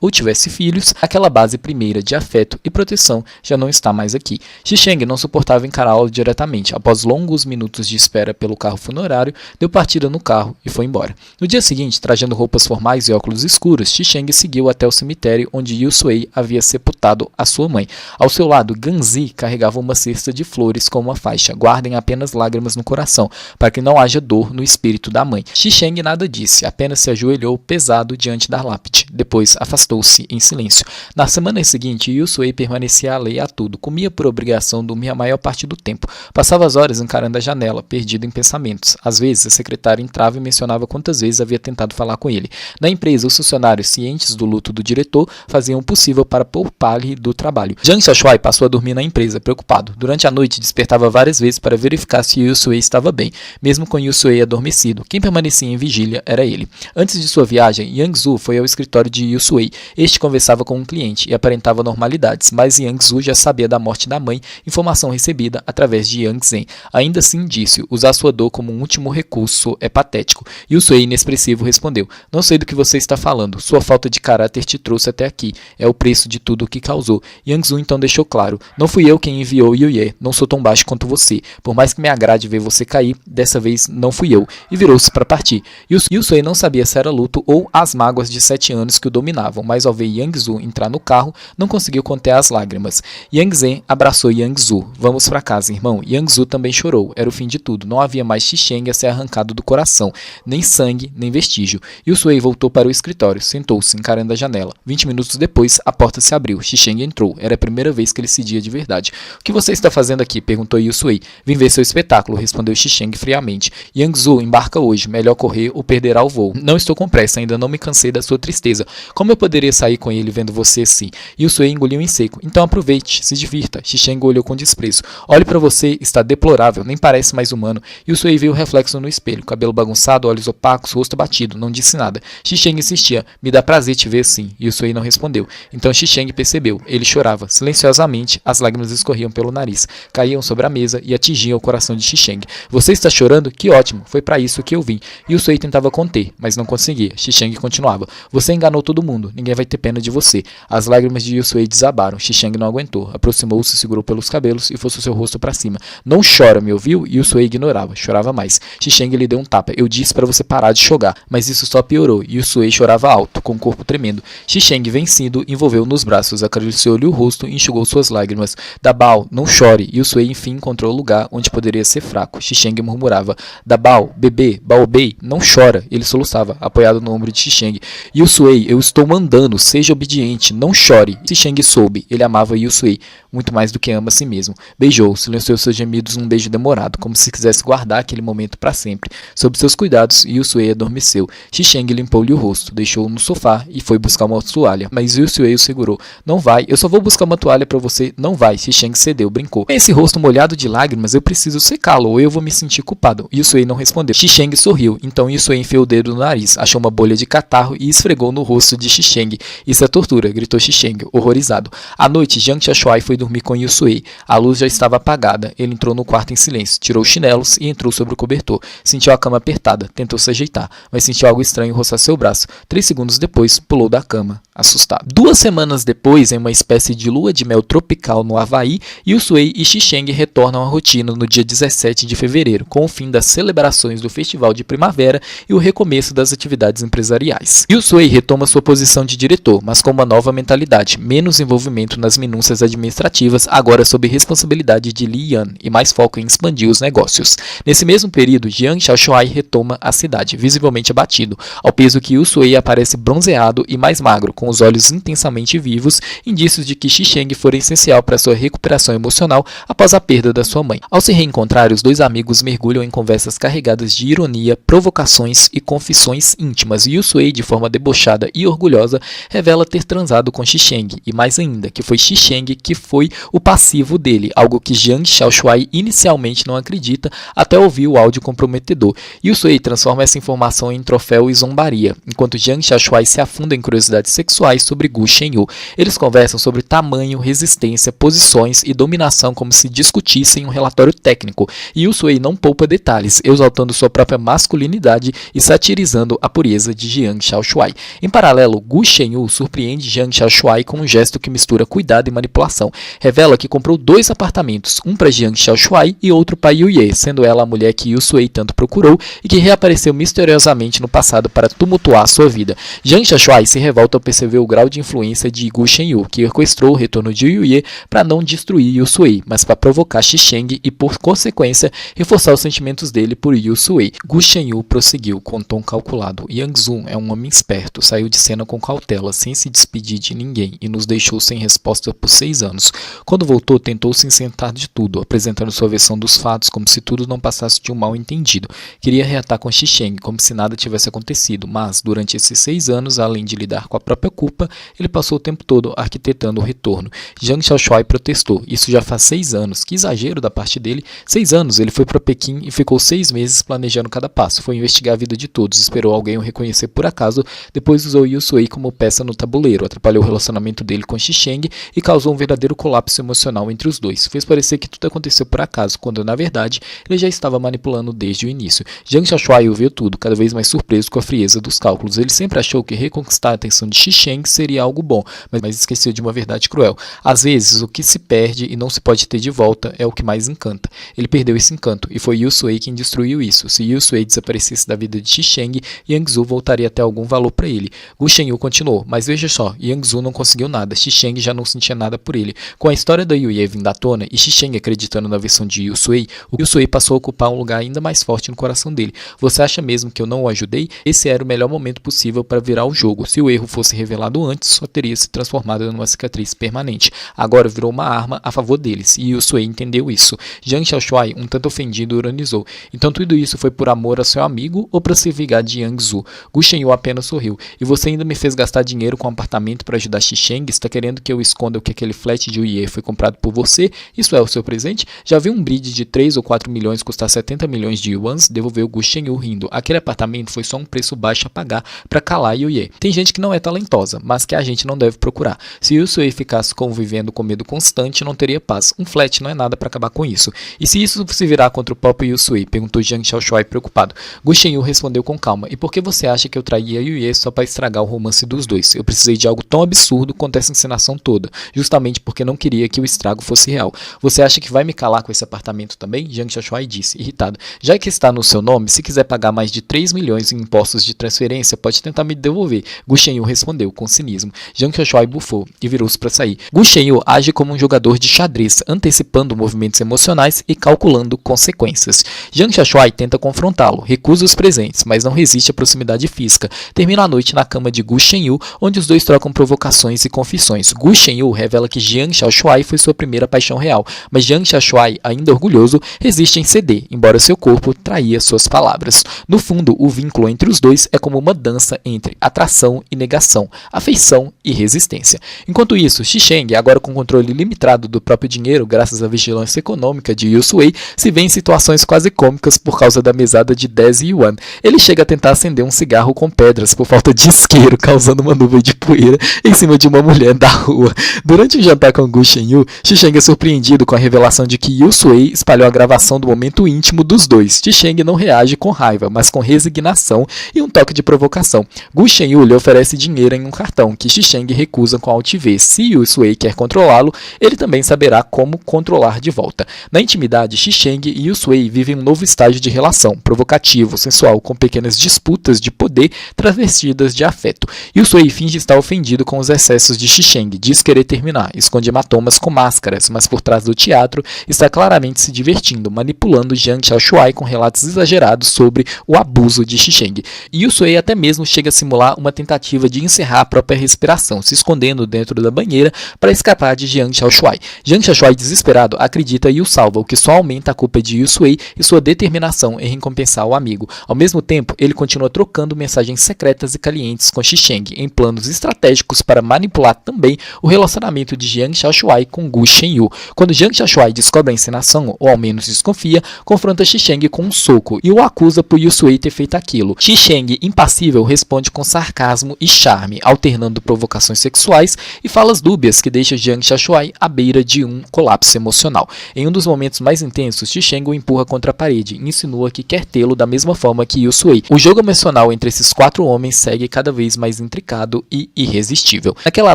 ou tivesse filhos, aquela base primeira de afeto e proteção já não está mais aqui. Xisheng não suportava encará-lo diretamente. Após longos minutos de espera pelo carro funerário, deu partida no carro e foi embora. No dia seguinte, trajando roupas formais e óculos escuros, Xisheng seguiu até o cemitério onde Yusuei havia sepultado a sua mãe. Ao seu lado, Ganzi carregava uma cesta de flores com uma faixa. Guardem apenas lágrimas no coração, para que não haja dor no espírito da mãe. Xisheng nada disse, apenas se ajoelhou pesado diante da lápide. Depois afastou-se em silêncio. Na semana seguinte, Yusuei permanecia alheio a tudo. Comia por obrigação, dormia a maior parte do tempo. Passava as horas encarando a janela, perdido em pensamentos. Às vezes, a secretária entrava e mencionava quantas vezes havia tentado falar com ele. Na empresa, os funcionários, cientes do luto do diretor, faziam o possível para poupar-lhe do trabalho. Jiang Xiaoshuai passou a dormir na empresa, preocupado. Durante a noite, despertava várias vezes para verificar se Yusuei estava bem, mesmo com Yusuei adormecido. Quem permanecia em vigília era ele. Antes de sua viagem, Yang Zhu foi ao escritório de Yusuei. Este conversava com um cliente e aparentava normalidades, mas Yang Zhu já sabia da morte da mãe, informação recebida através de Yang Zhen. Ainda assim, disse, usar sua dor como um último recurso é patético. Yusuei, inexpressivo, respondeu, não sei do que você está falando. Sua falta de caráter te trouxe até aqui. É o preço de tudo o que causou. Yang Zhu então deixou claro, não fui eu quem enviou Yuye, não sou tão baixo quanto você. Por mais que me agrade ver você cair, dessa vez não fui eu. E virou-se para partir. Yusuei não sabia se era luto ou as mágoas de 7 anos que o dominavam, mas ao ver Yang Zhu entrar no carro, não conseguiu conter as lágrimas. Yang Zhen abraçou Yang Zhu. Vamos para casa, irmão. Yang Zhu também chorou. Era o fim de tudo. Não havia mais Xisheng a ser arrancado do coração. Nem sangue, nem vestígio. Yusuei voltou para o escritório. Sentou-se, encarando a janela. 20 minutos depois, a porta se abriu. Xisheng entrou. Era a primeira vez que ele cedia de verdade. O que você está fazendo aqui? Perguntou Yusuei. Vim ver seu espetáculo, respondeu Xisheng friamente. Yang Zhu embarca hoje. Melhor correr ou perderá o voo. Não estou com pressa, ainda não me cansei da sua tristeza. Como eu poderia sair com ele vendo você assim? Yusuei engoliu em seco. Então aproveite, se divirta. Xisheng olhou com desprezo. Olhe para você, está deplorável, nem parece mais humano. Yusuei viu o reflexo no espelho. Cabelo bagunçado, olhos opacos, rosto abatido. Não disse nada. Xisheng insistia. Me dá prazer te ver assim. Yusuei não respondeu. Então Xisheng percebeu. Ele chorava. Silenciosamente, as lágrimas escorriam pelo nariz. Caíam sobre a mesa e atingiam o coração de Xisheng. Você está chorando? Que ótimo. Foi para isso que eu vim. Yusuei tentava conter, mas não conseguia. Xisheng continuava. Você enganou todo mundo. Ninguém vai ter pena de você. As lágrimas de Yusuei desabaram. Xisheng não aguentou. Aproximou-se, segurou pelos cabelos e forçou seu rosto para cima. Não chora, me ouviu? Yusuei ignorava. Chorava mais. Xisheng lhe deu um tapa. Eu disse para você parar de chorar. Mas isso só piorou. Yusuei chorava alto, com o corpo tremendo. Xisheng, vencido, envolveu nos braços, acariciou-lhe o rosto e enxugou suas lágrimas. Dabao, não chore. Yusuei enfim encontrou o lugar onde poderia ser fraco. Xisheng murmurava. Dabao, bebê, Baobei, não chora. Ele soluçava, apoiado no ombro de Xisheng. Yusuei, eu estou mandando, seja obediente, não chore. Xisheng soube, ele amava Yusuei, muito mais do que ama a si mesmo. Beijou, silenciou seus gemidos num beijo demorado, como se quisesse guardar aquele momento para sempre. Sob seus cuidados, Yusuei adormeceu. Xisheng limpou-lhe o rosto, deixou-o no sofá e foi buscar uma toalha. Mas Yusuei o segurou. Não vai, eu só vou buscar uma toalha para você. Não vai. Xisheng cedeu, brincou. Esse rosto molhado de lágrimas, eu preciso secá-lo ou eu vou me sentir culpado. Yusuei não respondeu. Xisheng sorriu. Então Yusuei enfiou o dedo no nariz, achou uma bolha de catarro e esfregou no rosto de Xisheng. Isso é tortura, gritou Xisheng, horrorizado. À noite, Jiang Xiaoshuai foi dormir com Yusuei. A luz já estava apagada. Ele entrou no quarto em silêncio, tirou os chinelos e entrou sobre o cobertor. Sentiu a cama apertada, tentou se ajeitar, mas sentiu algo estranho roçar seu braço. 3 segundos depois, pulou da cama, assustado. 2 semanas depois, em uma espécie de lua de mel tropical no Havaí, Aí, Yusui e Xixeng retornam à rotina no dia 17 de fevereiro, com o fim das celebrações do Festival de Primavera e o recomeço das atividades empresariais. Yusui retoma sua posição de diretor, mas com uma nova mentalidade, menos envolvimento nas minúcias administrativas, agora sob responsabilidade de Li Yan e mais foco em expandir os negócios. Nesse mesmo período, Jiang Xiaoshuai retoma a cidade, visivelmente abatido, ao peso que Yusui aparece bronzeado e mais magro, com os olhos intensamente vivos, indícios de que Xixeng fora essencial para sua recuperação emocional após a perda da sua mãe. Ao se reencontrar, os dois amigos mergulham em conversas carregadas de ironia, provocações e confissões íntimas. Yusui, de forma debochada e orgulhosa, revela ter transado com Xixeng, e mais ainda, que foi Xixeng que foi o passivo dele, algo que Jiang Xiaoshuai inicialmente não acredita até ouvir o áudio comprometedor. Yusui transforma essa informação em troféu e zombaria, enquanto Jiang Xiaoshuai se afunda em curiosidades sexuais sobre Gu Shenyu. Eles conversam sobre tamanho, resistência, posições e dominação como se discutissem um relatório técnico, e Yusui não poupa detalhes, exaltando sua própria masculinidade e satirizando a pureza de Jiang Xiaoshuai. Em paralelo, Gu Shenyu surpreende Jiang Xiaoshuai com um gesto que mistura cuidado e manipulação. Revela que comprou 2 apartamentos, um para Jiang Xiaoshuai e outro para Yuye, sendo ela a mulher que Yusui tanto procurou e que reapareceu misteriosamente no passado para tumultuar sua vida. Jiang Xiaoshuai se revolta ao perceber o grau de influência de Gu Shenyu, que orquestrou o retorno de Yuye para não destruir Yusui, mas para provocar Xixeng e, por consequência, reforçar os sentimentos dele por Yusui. Gu Shenyu prosseguiu com um tom calculado. Yangzun é um homem esperto, saiu de cena com cautela, sem se despedir de ninguém, e nos deixou sem resposta por 6 anos. Quando voltou, tentou se isentar de tudo, apresentando sua versão dos fatos como se tudo não passasse de um mal-entendido. Queria reatar com Xixeng, como se nada tivesse acontecido, mas, durante esses 6 anos, além de lidar com a própria culpa, ele passou o tempo todo arquitetando o retorno. Jiang Xiaoshuai protestou. Isso já faz 6 anos. Que exagero da parte dele. 6 anos, ele foi para Pequim e ficou 6 meses planejando cada passo. Foi investigar a vida de todos, esperou alguém o reconhecer por acaso, depois usou Yusui como peça no tabuleiro, atrapalhou o relacionamento dele com Xixeng e causou um verdadeiro colapso emocional entre os dois. Fez parecer que tudo aconteceu por acaso, quando na verdade ele já estava manipulando desde o início. Jiang Xiaoshuai ouviu tudo, cada vez mais surpreso com a frieza dos cálculos. Ele sempre achou que reconquistar a atenção de Xixeng seria algo bom, mas esqueceu de uma verdade cruel. Às vezes, o que se perde e não se pode ter de volta é o que mais encanta. Ele perdeu esse encanto, e foi Yusui quem destruiu isso. Se Yusui desaparecesse da vida de Xixeng, Yangzu voltaria a ter algum valor para ele. Gu Shenyu continuou, mas veja só, Yangzu não conseguiu nada, Xixeng já não sentia nada por ele. Com a história da Yuye vindo à tona, e Xixeng acreditando na versão de Yusui, o Yusui passou a ocupar um lugar ainda mais forte no coração dele. Você acha mesmo que eu não o ajudei? Esse era o melhor momento possível para virar o jogo. Se o erro fosse revelado antes, só teria se transformado numa cicatriz permanente. Agora virou uma arma a favor deles, e Yusui entendeu isso. Jiang Xiaoshuai, um tanto ofendido, ironizou. Então tudo isso foi por amor a seu amigo ou para se vingar de Yangzu? Gu Shenyu apenas sorriu. E você ainda me fez gastar dinheiro com um apartamento para ajudar Xixeng? Está querendo que eu esconda o que aquele flat de Yuye foi comprado por você? Isso é o seu presente? Já viu um bridge de 3 ou 4 milhões custar 70 milhões de yuans? Devolveu Gu Shenyu rindo. Aquele apartamento foi só um preço baixo a pagar para calar Yuye. Tem gente que não é talentosa, mas que a gente não deve procurar. Se Yusui ficasse convivendo com medo constante, não teria paz. Um flat não é nada para acabar com isso. E se isso se virar contra o próprio Yusui? Perguntou Jiang Xiaoshuai preocupado. Gu Shenyu respondeu com calma. E por que você acha que eu traí a Yuye só para estragar o romance dos dois? Eu precisei de algo tão absurdo quanto essa encenação toda, justamente porque não queria que o estrago fosse real. Você acha que vai me calar com esse apartamento também? Jiang Xiaoshuai disse, irritado. Já que está no seu nome, se quiser pagar mais de 3 milhões em impostos de transferência, pode tentar me devolver. Gu Shenyu respondeu com cinismo. Jiang Xiaoshuai bufou e virou-se para sair. Gu Shenyu age como um jogador de xadrez, antecipando movimentos emocionais e calculando consequências. Jiang Xiaoshuai tenta confrontá-lo, recusa os presentes, mas não resiste à proximidade física. Termina a noite na cama de Gu Shenyu, onde os dois trocam provocações e confissões. Gu Shenyu revela que Jiang Xiaoshuai foi sua primeira paixão real, mas Jiang Xiaoshuai, ainda orgulhoso, resiste em ceder, embora seu corpo traía suas palavras. No fundo, o vínculo entre os dois é como uma dança entre atração e negação, afeição e resistência. Enquanto isso, Xixeng, agora com controle limitado do próprio dinheiro graças à vigilância econômica de Yusui, se vê em situações quase cômicas por causa da mesada de 10 yuan. Ele chega a tentar acender um cigarro com pedras por falta de isqueiro, causando uma nuvem de poeira em cima de uma mulher da rua. Durante o jantar com Gu Shenyu, Xixeng é surpreendido com a revelação de que Yusui espalhou a gravação do momento íntimo dos dois. Xixeng não reage com raiva, mas com resignação e um toque de provocação. Gu Shenyu lhe oferece dinheiro em um cartão, que Xixeng recusa com altivez. Se Yusui quer controlá-lo, ele também saberá como controlar de volta. Na intimidade, Xisheng e Yusui vivem um novo estágio de relação, provocativo, sensual, com pequenas disputas de poder travestidas de afeto. Yusui finge estar ofendido com os excessos de Xisheng, diz querer terminar, esconde hematomas com máscaras, mas por trás do teatro está claramente se divertindo, manipulando Jiang Xiaoshuai com relatos exagerados sobre o abuso de Xisheng. Yusui até mesmo chega a simular uma tentativa de encerrar a própria respiração, se escondendo dentro da banheira para escapar de Jiang Xiaoshuai. Jiang Xiaoshuai, desesperado, acredita e o salva, o que só aumenta a culpa de Yusui e sua determinação em recompensar o amigo. Ao mesmo tempo, ele continua trocando mensagens secretas e calientes com Xisheng, em planos estratégicos para manipular também o relacionamento de Jiang Xiaoshuai com Gu Shenyu. Quando Jiang Xiaoshuai descobre a encenação, ou ao menos desconfia, confronta Xisheng com um soco e o acusa por Yusui ter feito aquilo. Xisheng, impassível, responde com sarcasmo e charme, alternando provocações sexuais e falas dúbias que deixam Jiang Xiaoshuai à beira de um colapso emocional. Em um dos momentos mais intensos, Xisheng o empurra contra a parede e insinua que quer tê-lo da mesma forma que Yusui. O jogo emocional entre esses quatro homens segue cada vez mais intricado e irresistível. Naquela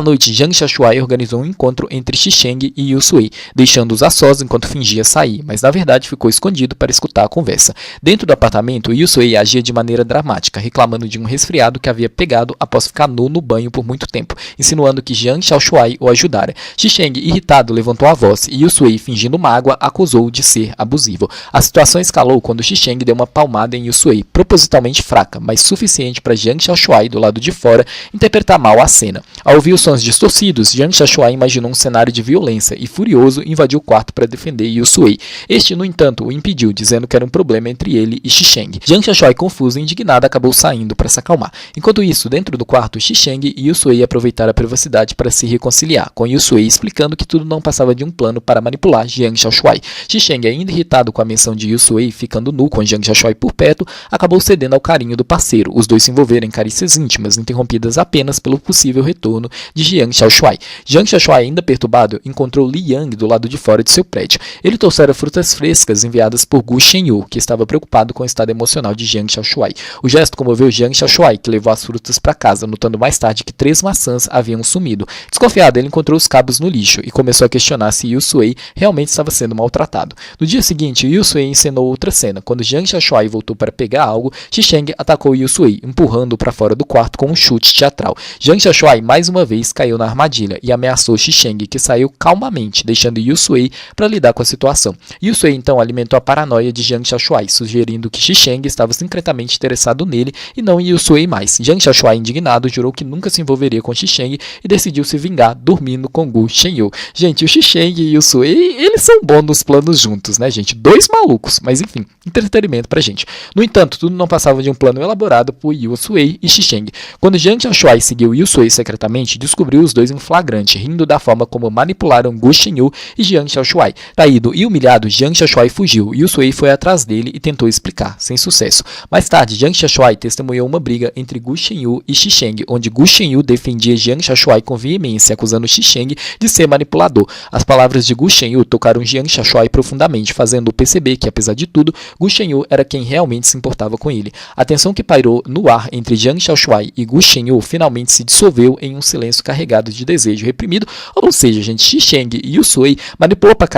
noite, Jiang Xiaoshuai organizou um encontro entre Xisheng e Yusui, deixando-os a sós enquanto fingia sair, mas na verdade ficou escondido para escutar a conversa. Dentro do apartamento, Yusui agia de maneira dramática, reclamando de um resfriado que havia pegado após ficar nu no banho por muito tempo, insinuando que Jiang Xiaoshuai o ajudara. Xisheng, irritado, levantou a voz e Yusui, fingindo mágoa, acusou-o de ser abusivo. A situação escalou quando Xisheng deu uma palmada em Yusui, propositalmente fraca, mas suficiente para Jiang Xiaoshuai, do lado de fora, interpretar mal a cena. Ao ouvir os sons distorcidos, Jiang Xiaoshuai imaginou um cenário de violência e, furioso, invadiu o quarto para defender Yusui. Este, no entanto, o impediu, dizendo que era um problema entre ele e Xisheng. Jiang Xiaoshuai, confuso e indignado, acabou saindo para se acalmar. Enquanto isso, dentro do quarto, Xisheng e Yusui aproveitaram a privacidade para se reconciliar, com Yusui explicando que tudo não passava de um plano para manipular Jiang Xiaoshuai. Xisheng, ainda irritado com a menção de Yusui ficando nu com Jiang Xiaoshuai por perto, acabou cedendo ao carinho do parceiro. Os dois se envolveram em carícias íntimas, interrompidas apenas pelo possível retorno de Jiang Xiaoshuai. Jiang Xiaoshuai, ainda perturbado, encontrou Li Yang do lado de fora de seu prédio. Ele trouxera frutas frescas enviadas por Gu Shenyu, que estava preocupado com o estado emocional de Jiang Xiaoshuai. O gesto comoveu Jiang Xiaoshuai, que levou as frutas para casa, notando mais tarde que 3 maçãs haviam sumido. Desconfiado, ele encontrou os cabos no lixo e começou a questionar se Yusui realmente estava sendo maltratado. No dia seguinte, Yusui encenou outra cena. Quando Jiang Xiaoshuai voltou para pegar algo, Xisheng atacou Yusui, empurrando-o para fora do quarto com um chute teatral. Jiang Xiaoshuai mais uma vez caiu na armadilha e ameaçou Xisheng, que saiu calmamente, deixando Yusui para lidar com a situação. Yusui então alimentou a paranoia de Jiang Xiaoshuai, sugerindo que Xisheng estava secretamente interessado nele e não em Yusui mais. Jiang Xiaoshuai, indignado, jurou que nunca se envolveria com Xisheng e decidiu se vingar dormindo com Gu Shenyu. Gente, o Xisheng e Yusui, eles são bons nos planos juntos, né, gente? Dois malucos, mas enfim, entretenimento pra gente. No entanto, tudo não passava de um plano elaborado por Yusui e Xisheng. Quando Jiang Xiaoshuai seguiu Yusui secretamente, descobriu os dois em flagrante, rindo da forma como manipularam Gu Shenyu e Jiang Xiaoshuai. Traído e humilhado, Jiang Xiaoshuai fugiu. Yusui foi atrás dele e tentou explicar, sem sucesso. Mais tarde, Jiang Xiaoshuai testemunhou uma briga entre Gu Shenyu e Xisheng, onde Gu Shenyu defendia Jiang Xiaoshuai com veemência, acusando Xisheng de ser manipulador. As palavras de Gu Shenyu tocaram Jiang Xiaoshuai profundamente, fazendo-o perceber que, apesar de tudo, Gu Shenyu era quem realmente se importava com ele. A tensão que pairou no ar entre Jiang Xiaoshuai e Gu Shenyu finalmente se dissolveu em um silêncio carregado de desejo reprimido, ou seja, gente, Xisheng e Yusui manipulou pra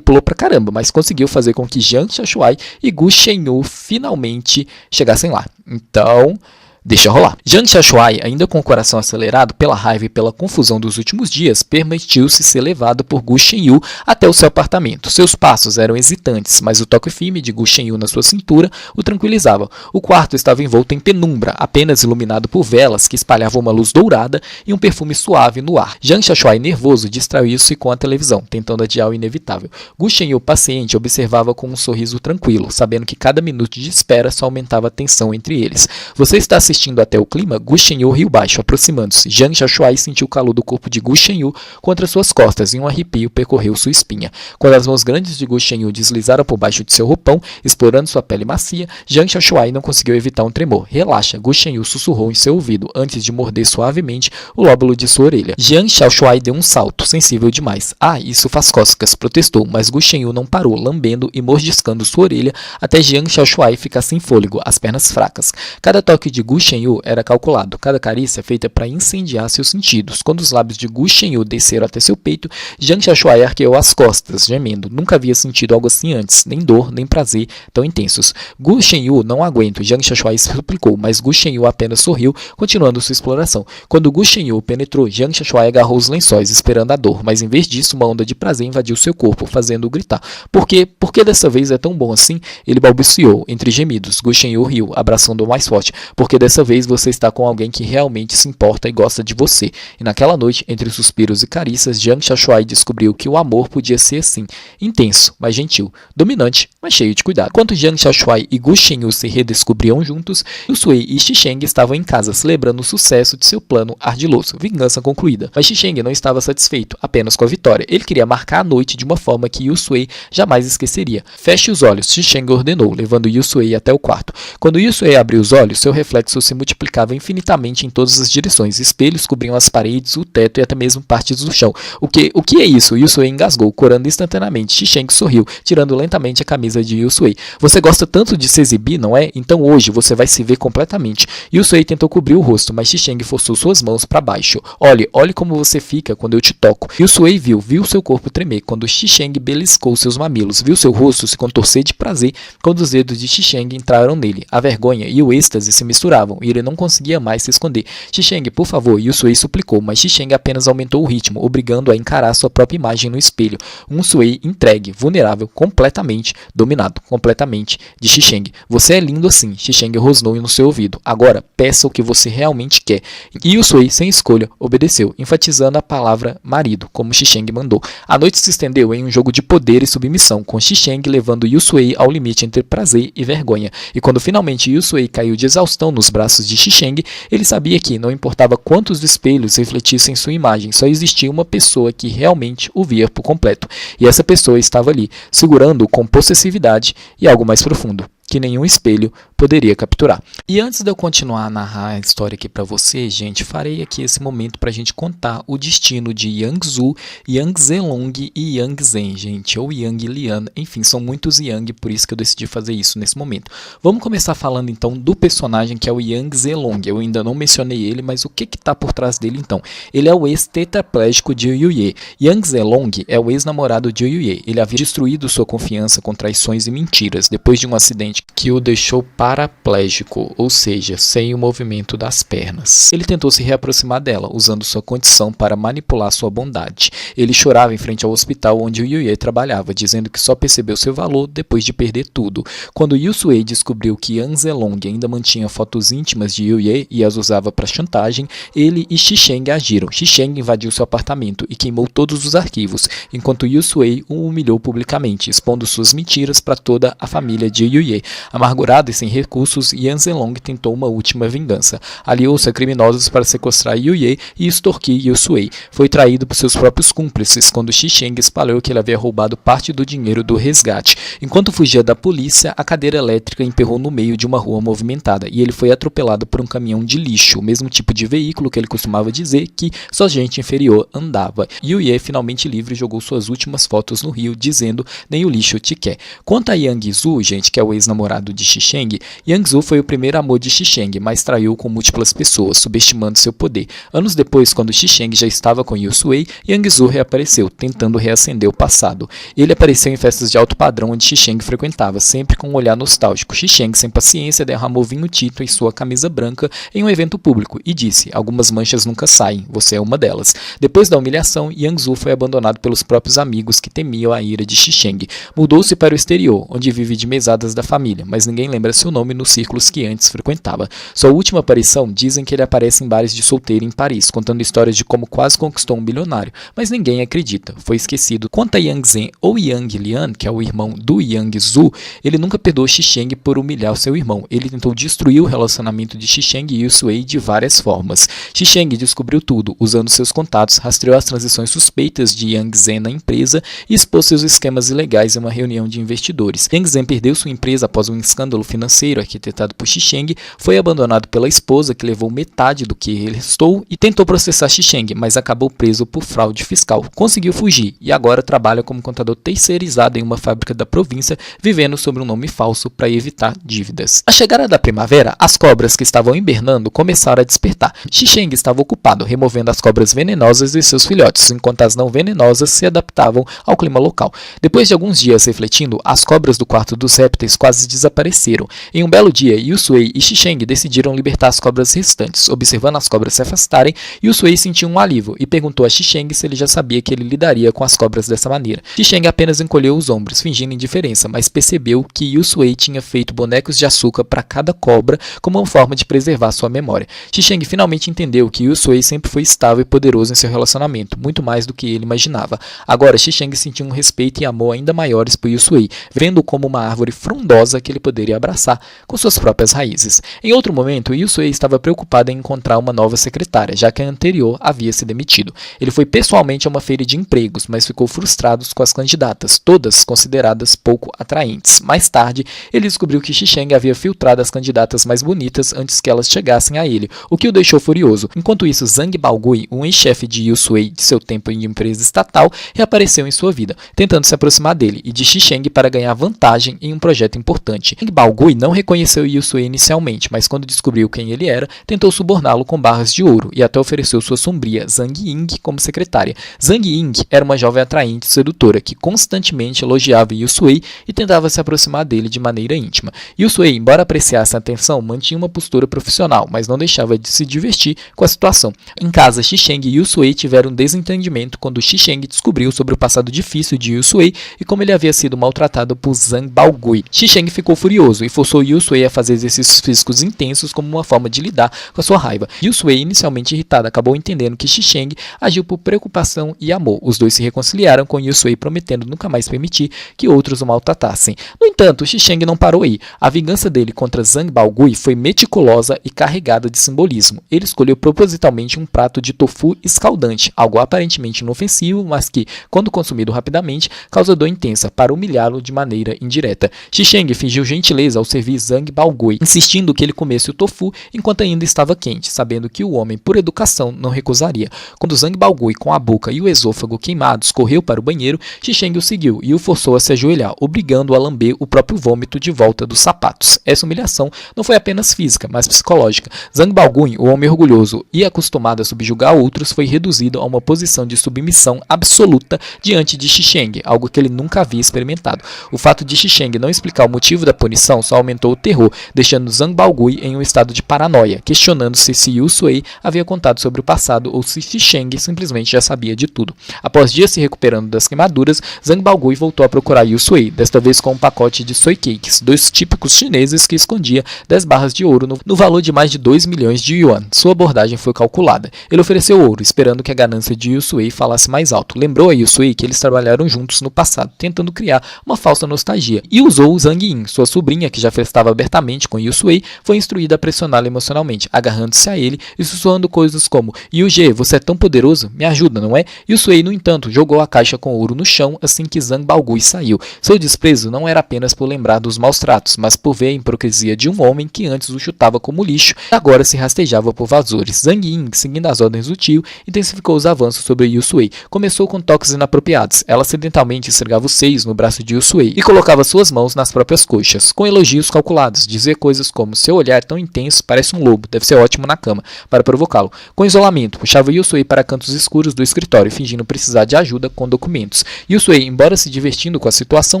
caramba, mas conseguiu fazer com que Jiang Xiaoshuai e Gu Shenyu finalmente chegassem lá. Então, deixa rolar. Jiang Xiaoshuai, ainda com o coração acelerado pela raiva e pela confusão dos últimos dias, permitiu-se ser levado por Gu Shenyu até o seu apartamento. Seus passos eram hesitantes, mas o toque firme de Gu Shenyu na sua cintura o tranquilizava. O quarto estava envolto em penumbra, apenas iluminado por velas que espalhavam uma luz dourada e um perfume suave no ar. Jiang Xiaoshuai, nervoso, distraiu-se com a televisão, tentando adiar o inevitável. Gu Shenyu, paciente, observava com um sorriso tranquilo, sabendo que cada minuto de espera só aumentava a tensão entre eles. Você está assistindo até o clima? Gu Shenyu riu baixo, aproximando-se. Jiang Xiaoshuai sentiu o calor do corpo de Gu Shenyu contra suas costas e um arrepio percorreu sua espinha. Quando as mãos grandes de Gu Shenyu deslizaram por baixo de seu roupão, explorando sua pele macia, Jiang Xiaoshuai não conseguiu evitar um tremor. Relaxa, Gu Shenyu sussurrou em seu ouvido, antes de morder suavemente o lóbulo de sua orelha. Jiang Xiaoshuai deu um salto, sensível demais. Ah, isso faz cócegas, protestou, mas Gu Shenyu não parou, lambendo e mordiscando sua orelha até Jiang Xiaoshuai ficar sem fôlego, as pernas fracas. Cada toque de Gu Gu Shenyu era calculado, cada carícia feita para incendiar seus sentidos. Quando os lábios de Gu Shenyu desceram até seu peito, Jiang Xiaoshuai arqueou as costas, gemendo. Nunca havia sentido algo assim antes, nem dor, nem prazer tão intensos. Gu Shenyu, não aguento, Jiang Xiaoshuai suplicou, mas Gu Shenyu apenas sorriu, continuando sua exploração. Quando Gu Shenyu penetrou, Jiang Xiaoshuai agarrou os lençóis, esperando a dor, mas em vez disso, uma onda de prazer invadiu seu corpo, fazendo-o gritar. Por que dessa vez é tão bom assim? Ele balbuciou, entre gemidos. Gu Shenyu riu, abraçando-o mais forte. Porque dessa vez você está com alguém que realmente se importa e gosta de você. E naquela noite, entre suspiros e carícias, Jiang Xiaoshuai descobriu que o amor podia ser assim, intenso, mas gentil, dominante, mas cheio de cuidado. Enquanto Jiang Xiaoshuai e Gu Shenyu se redescobriam juntos, Yusui e Xisheng estavam em casa celebrando o sucesso de seu plano ardiloso, vingança concluída. Mas Xisheng não estava satisfeito apenas com a vitória. Ele queria marcar a noite de uma forma que Yusui jamais esqueceria. Feche os olhos, Xisheng ordenou, levando Yusui até o quarto. Quando Yusui abriu os olhos, seu reflexo se multiplicava infinitamente em todas as direções. Espelhos cobriam as paredes, o teto e até mesmo partes do chão. O que é isso? Yusui engasgou, corando instantaneamente. Xisheng sorriu, tirando lentamente a camisa de Yusui. Você gosta tanto de se exibir, não é? Então hoje você vai se ver completamente. Yusui tentou cobrir o rosto, mas Xisheng forçou suas mãos para baixo. Olhe como você fica quando eu te toco. Yusui viu seu corpo tremer quando Xisheng beliscou seus mamilos. Viu seu rosto se contorcer de prazer quando os dedos de Xisheng entraram nele. A vergonha e o êxtase se misturavam e ele não conseguia mais se esconder. Xisheng, por favor, Yusui suplicou, mas Xisheng apenas aumentou o ritmo, obrigando-o a encarar sua própria imagem no espelho. Um Sui entregue, vulnerável, completamente dominado, completamente de Xisheng. Você é lindo assim, Xisheng rosnou no seu ouvido. Agora, peça o que você realmente quer. E Yusui, sem escolha, obedeceu, enfatizando a palavra marido, como Xisheng mandou. A noite se estendeu em um jogo de poder e submissão, com Xisheng levando Yusui ao limite entre prazer e vergonha. E quando finalmente Yusui caiu de exaustão nos braços de Xisheng, ele sabia que, não importava quantos espelhos refletissem sua imagem, só existia uma pessoa que realmente o via por completo. E essa pessoa estava ali, segurando-o com possessividade e algo mais profundo, que nenhum espelho poderia capturar. E antes de eu continuar a narrar a história aqui para vocês, gente, farei aqui esse momento para a gente contar o destino de Yang Zhu, Yang Zelong e Yang Zhen, gente, ou Yang Lian, enfim, são muitos Yang, por isso que eu decidi fazer isso nesse momento. Vamos começar falando então do personagem que é o Yang Zelong. Eu ainda não mencionei ele, mas o que está por trás dele então? Ele é o ex-tetraplégico de Yuye. Yang Zelong é o ex-namorado de Yuye. Ele havia destruído sua confiança com traições e mentiras, depois de um acidente que o deixou paraplégico, ou seja, sem o movimento das pernas. Ele tentou se reaproximar dela, usando sua condição para manipular sua bondade. Ele chorava em frente ao hospital onde o Yuye trabalhava, dizendo que só percebeu seu valor depois de perder tudo. Quando Yusui descobriu que Yang Zelong ainda mantinha fotos íntimas de Yuye e as usava para chantagem, ele e Xisheng agiram. Xisheng invadiu seu apartamento e queimou todos os arquivos, enquanto Yusui o humilhou publicamente, expondo suas mentiras para toda a família de Yuye. Amargurado e sem recursos, Yang Zelong tentou uma última vingança. Aliou-se a criminosos para sequestrar Yuye e extorquir Yusui. Foi traído por seus próprios cúmplices quando Xisheng espalhou que ele havia roubado parte do dinheiro do resgate. Enquanto fugia da polícia, a cadeira elétrica emperrou no meio de uma rua movimentada e ele foi atropelado por um caminhão de lixo, o mesmo tipo de veículo que ele costumava dizer que só gente inferior andava. Yuye, finalmente livre, jogou suas últimas fotos no rio, dizendo: nem o lixo te quer. Quanto a Yang Zhu, gente, que é o ex-namorado de Xisheng, Yang Zhu foi o primeiro amor de Xisheng, mas traiu com múltiplas pessoas, subestimando seu poder. Anos depois, quando Xisheng já estava com Yusui, Yang Zhu reapareceu, tentando reacender o passado. Ele apareceu em festas de alto padrão onde Xisheng frequentava, sempre com um olhar nostálgico. Xisheng, sem paciência, derramou vinho tinto em sua camisa branca em um evento público e disse: algumas manchas nunca saem, você é uma delas. Depois da humilhação, Yang Zhu foi abandonado pelos próprios amigos que temiam a ira de Xisheng. Mudou-se para o exterior, onde vive de mesadas da família, mas ninguém lembra seu nome nos círculos que antes frequentava. Sua última aparição, dizem que ele aparece em bares de solteiro em Paris, contando histórias de como quase conquistou um bilionário, mas ninguém acredita, foi esquecido. Quanto a Yang Zhen ou Yang Lian, que é o irmão do Yang Zhu, ele nunca perdoou Xisheng por humilhar seu irmão. Ele tentou destruir o relacionamento de Xisheng e Yusui de várias formas. Xisheng descobriu tudo, usando seus contatos, rastreou as transações suspeitas de Yang Zhen na empresa e expôs seus esquemas ilegais em uma reunião de investidores. Yang Zhen perdeu sua empresa após após um escândalo financeiro arquitetado por Xi-Sheng, foi abandonado pela esposa, que levou metade do que ele restou, e tentou processar Xi-Sheng, mas acabou preso por fraude fiscal. Conseguiu fugir e agora trabalha como contador terceirizado em uma fábrica da província, vivendo sob um nome falso para evitar dívidas. À chegada da primavera, as cobras que estavam hibernando começaram a despertar. Xi-Sheng estava ocupado removendo as cobras venenosas de seus filhotes, enquanto as não venenosas se adaptavam ao clima local. Depois de alguns dias refletindo, as cobras do quarto dos répteis quase desapareceram. Em um belo dia, Yusui e Xi-Sheng decidiram libertar as cobras restantes. Observando as cobras se afastarem, Yusui sentiu um alívio e perguntou a Xi-Sheng se ele já sabia que ele lidaria com as cobras dessa maneira. Xi-Sheng apenas encolheu os ombros, fingindo indiferença, mas percebeu que Yusui tinha feito bonecos de açúcar para cada cobra como uma forma de preservar sua memória. Xi-Sheng finalmente entendeu que Yusui sempre foi estável e poderoso em seu relacionamento, muito mais do que ele imaginava. Agora, Xi-Sheng sentiu um respeito e amor ainda maiores por Yusui, vendo como uma árvore frondosa que ele poderia abraçar com suas próprias raízes. Em outro momento, Yusui estava preocupado em encontrar uma nova secretária, já que a anterior havia se demitido. Ele foi pessoalmente a uma feira de empregos, mas ficou frustrado com as candidatas, todas consideradas pouco atraentes. Mais tarde, ele descobriu que Xi-Sheng havia filtrado as candidatas mais bonitas antes que elas chegassem a ele, o que o deixou furioso. Enquanto isso, Zhang Baogui, um ex-chefe de Yusui de seu tempo em empresa estatal, reapareceu em sua vida, tentando se aproximar dele e de Xi-Sheng para ganhar vantagem em um projeto importante. Zhang Baogui não reconheceu Yusui inicialmente, mas quando descobriu quem ele era, tentou suborná-lo com barras de ouro e até ofereceu sua sombria Zhang Ying como secretária. Zhang Ying era uma jovem atraente e sedutora que constantemente elogiava Yusui e tentava se aproximar dele de maneira íntima. Yusui, embora apreciasse a atenção, mantinha uma postura profissional, mas não deixava de se divertir com a situação. Em casa, Xi-Sheng e Yusui tiveram um desentendimento quando Xi-Sheng descobriu sobre o passado difícil de Yusui e como ele havia sido maltratado por Zhang Baogui. Xi-Sheng ficou furioso e forçou Yusui a fazer exercícios físicos intensos como uma forma de lidar com a sua raiva. Yusui, inicialmente irritado, acabou entendendo que Xi-Sheng agiu por preocupação e amor. Os dois se reconciliaram com Yusui, prometendo nunca mais permitir que outros o maltratassem. No entanto, Xi-Sheng não parou aí. A vingança dele contra Zhang Baogui foi meticulosa e carregada de simbolismo. Ele escolheu propositalmente um prato de tofu escaldante, algo aparentemente inofensivo, mas que, quando consumido rapidamente, causa dor intensa, para humilhá-lo de maneira indireta. Xi-Sheng fingiu gentileza ao servir Zhang Baogui, insistindo que ele comesse o tofu enquanto ainda estava quente, sabendo que o homem, por educação, não recusaria. Quando Zhang Baogui, com a boca e o esôfago queimados, correu para o banheiro, Xi-Sheng o seguiu e o forçou a se ajoelhar, obrigando-o a lamber o próprio vômito de volta dos sapatos. Essa humilhação não foi apenas física, mas psicológica. Zhang Baogui, o homem orgulhoso e acostumado a subjugar outros, foi reduzido a uma posição de submissão absoluta diante de Xi-Sheng, algo que ele nunca havia experimentado. O fato de Xi-Sheng não explicar o motivo da punição só aumentou o terror, deixando Zhang Baogui em um estado de paranoia, questionando-se se Yusui havia contado sobre o passado ou se Xi-Sheng simplesmente já sabia de tudo. Após dias se recuperando das queimaduras, Zhang Baogui voltou a procurar Yusui, desta vez com um pacote de soy cakes, dois típicos chineses que escondia 10 barras de ouro no valor de mais de 2 milhões de yuan. Sua abordagem foi calculada. Ele ofereceu ouro, esperando que a ganância de Yusui falasse mais alto. Lembrou a Yusui que eles trabalharam juntos no passado, tentando criar uma falsa nostalgia, e usou Zhang Yin, sua sobrinha, que já flertava abertamente com Yusui, foi instruída a pressioná-lo emocionalmente, agarrando-se a ele e sussurrando coisas como: Yuge, você é tão poderoso, me ajuda, não é? Yusui, no entanto, jogou a caixa com ouro no chão assim que Zhang Baogui saiu. Seu desprezo não era apenas por lembrar dos maus tratos, mas por ver a hipocrisia de um homem que antes o chutava como lixo e agora se rastejava por vazores. Zhang Yin, seguindo as ordens do tio, intensificou os avanços sobre Yusui. Começou com toques inapropriados. Ela acidentalmente esfregava os seios no braço de Yusui e colocava suas mãos nas próprias coxas, com elogios calculados. Dizia coisas como: seu olhar é tão intenso, parece um lobo, deve ser ótimo na cama, para provocá-lo. Com isolamento, puxava Yusui para cantos escuros do escritório, fingindo precisar de ajuda com documentos. Yusui, embora se divertindo com a situação,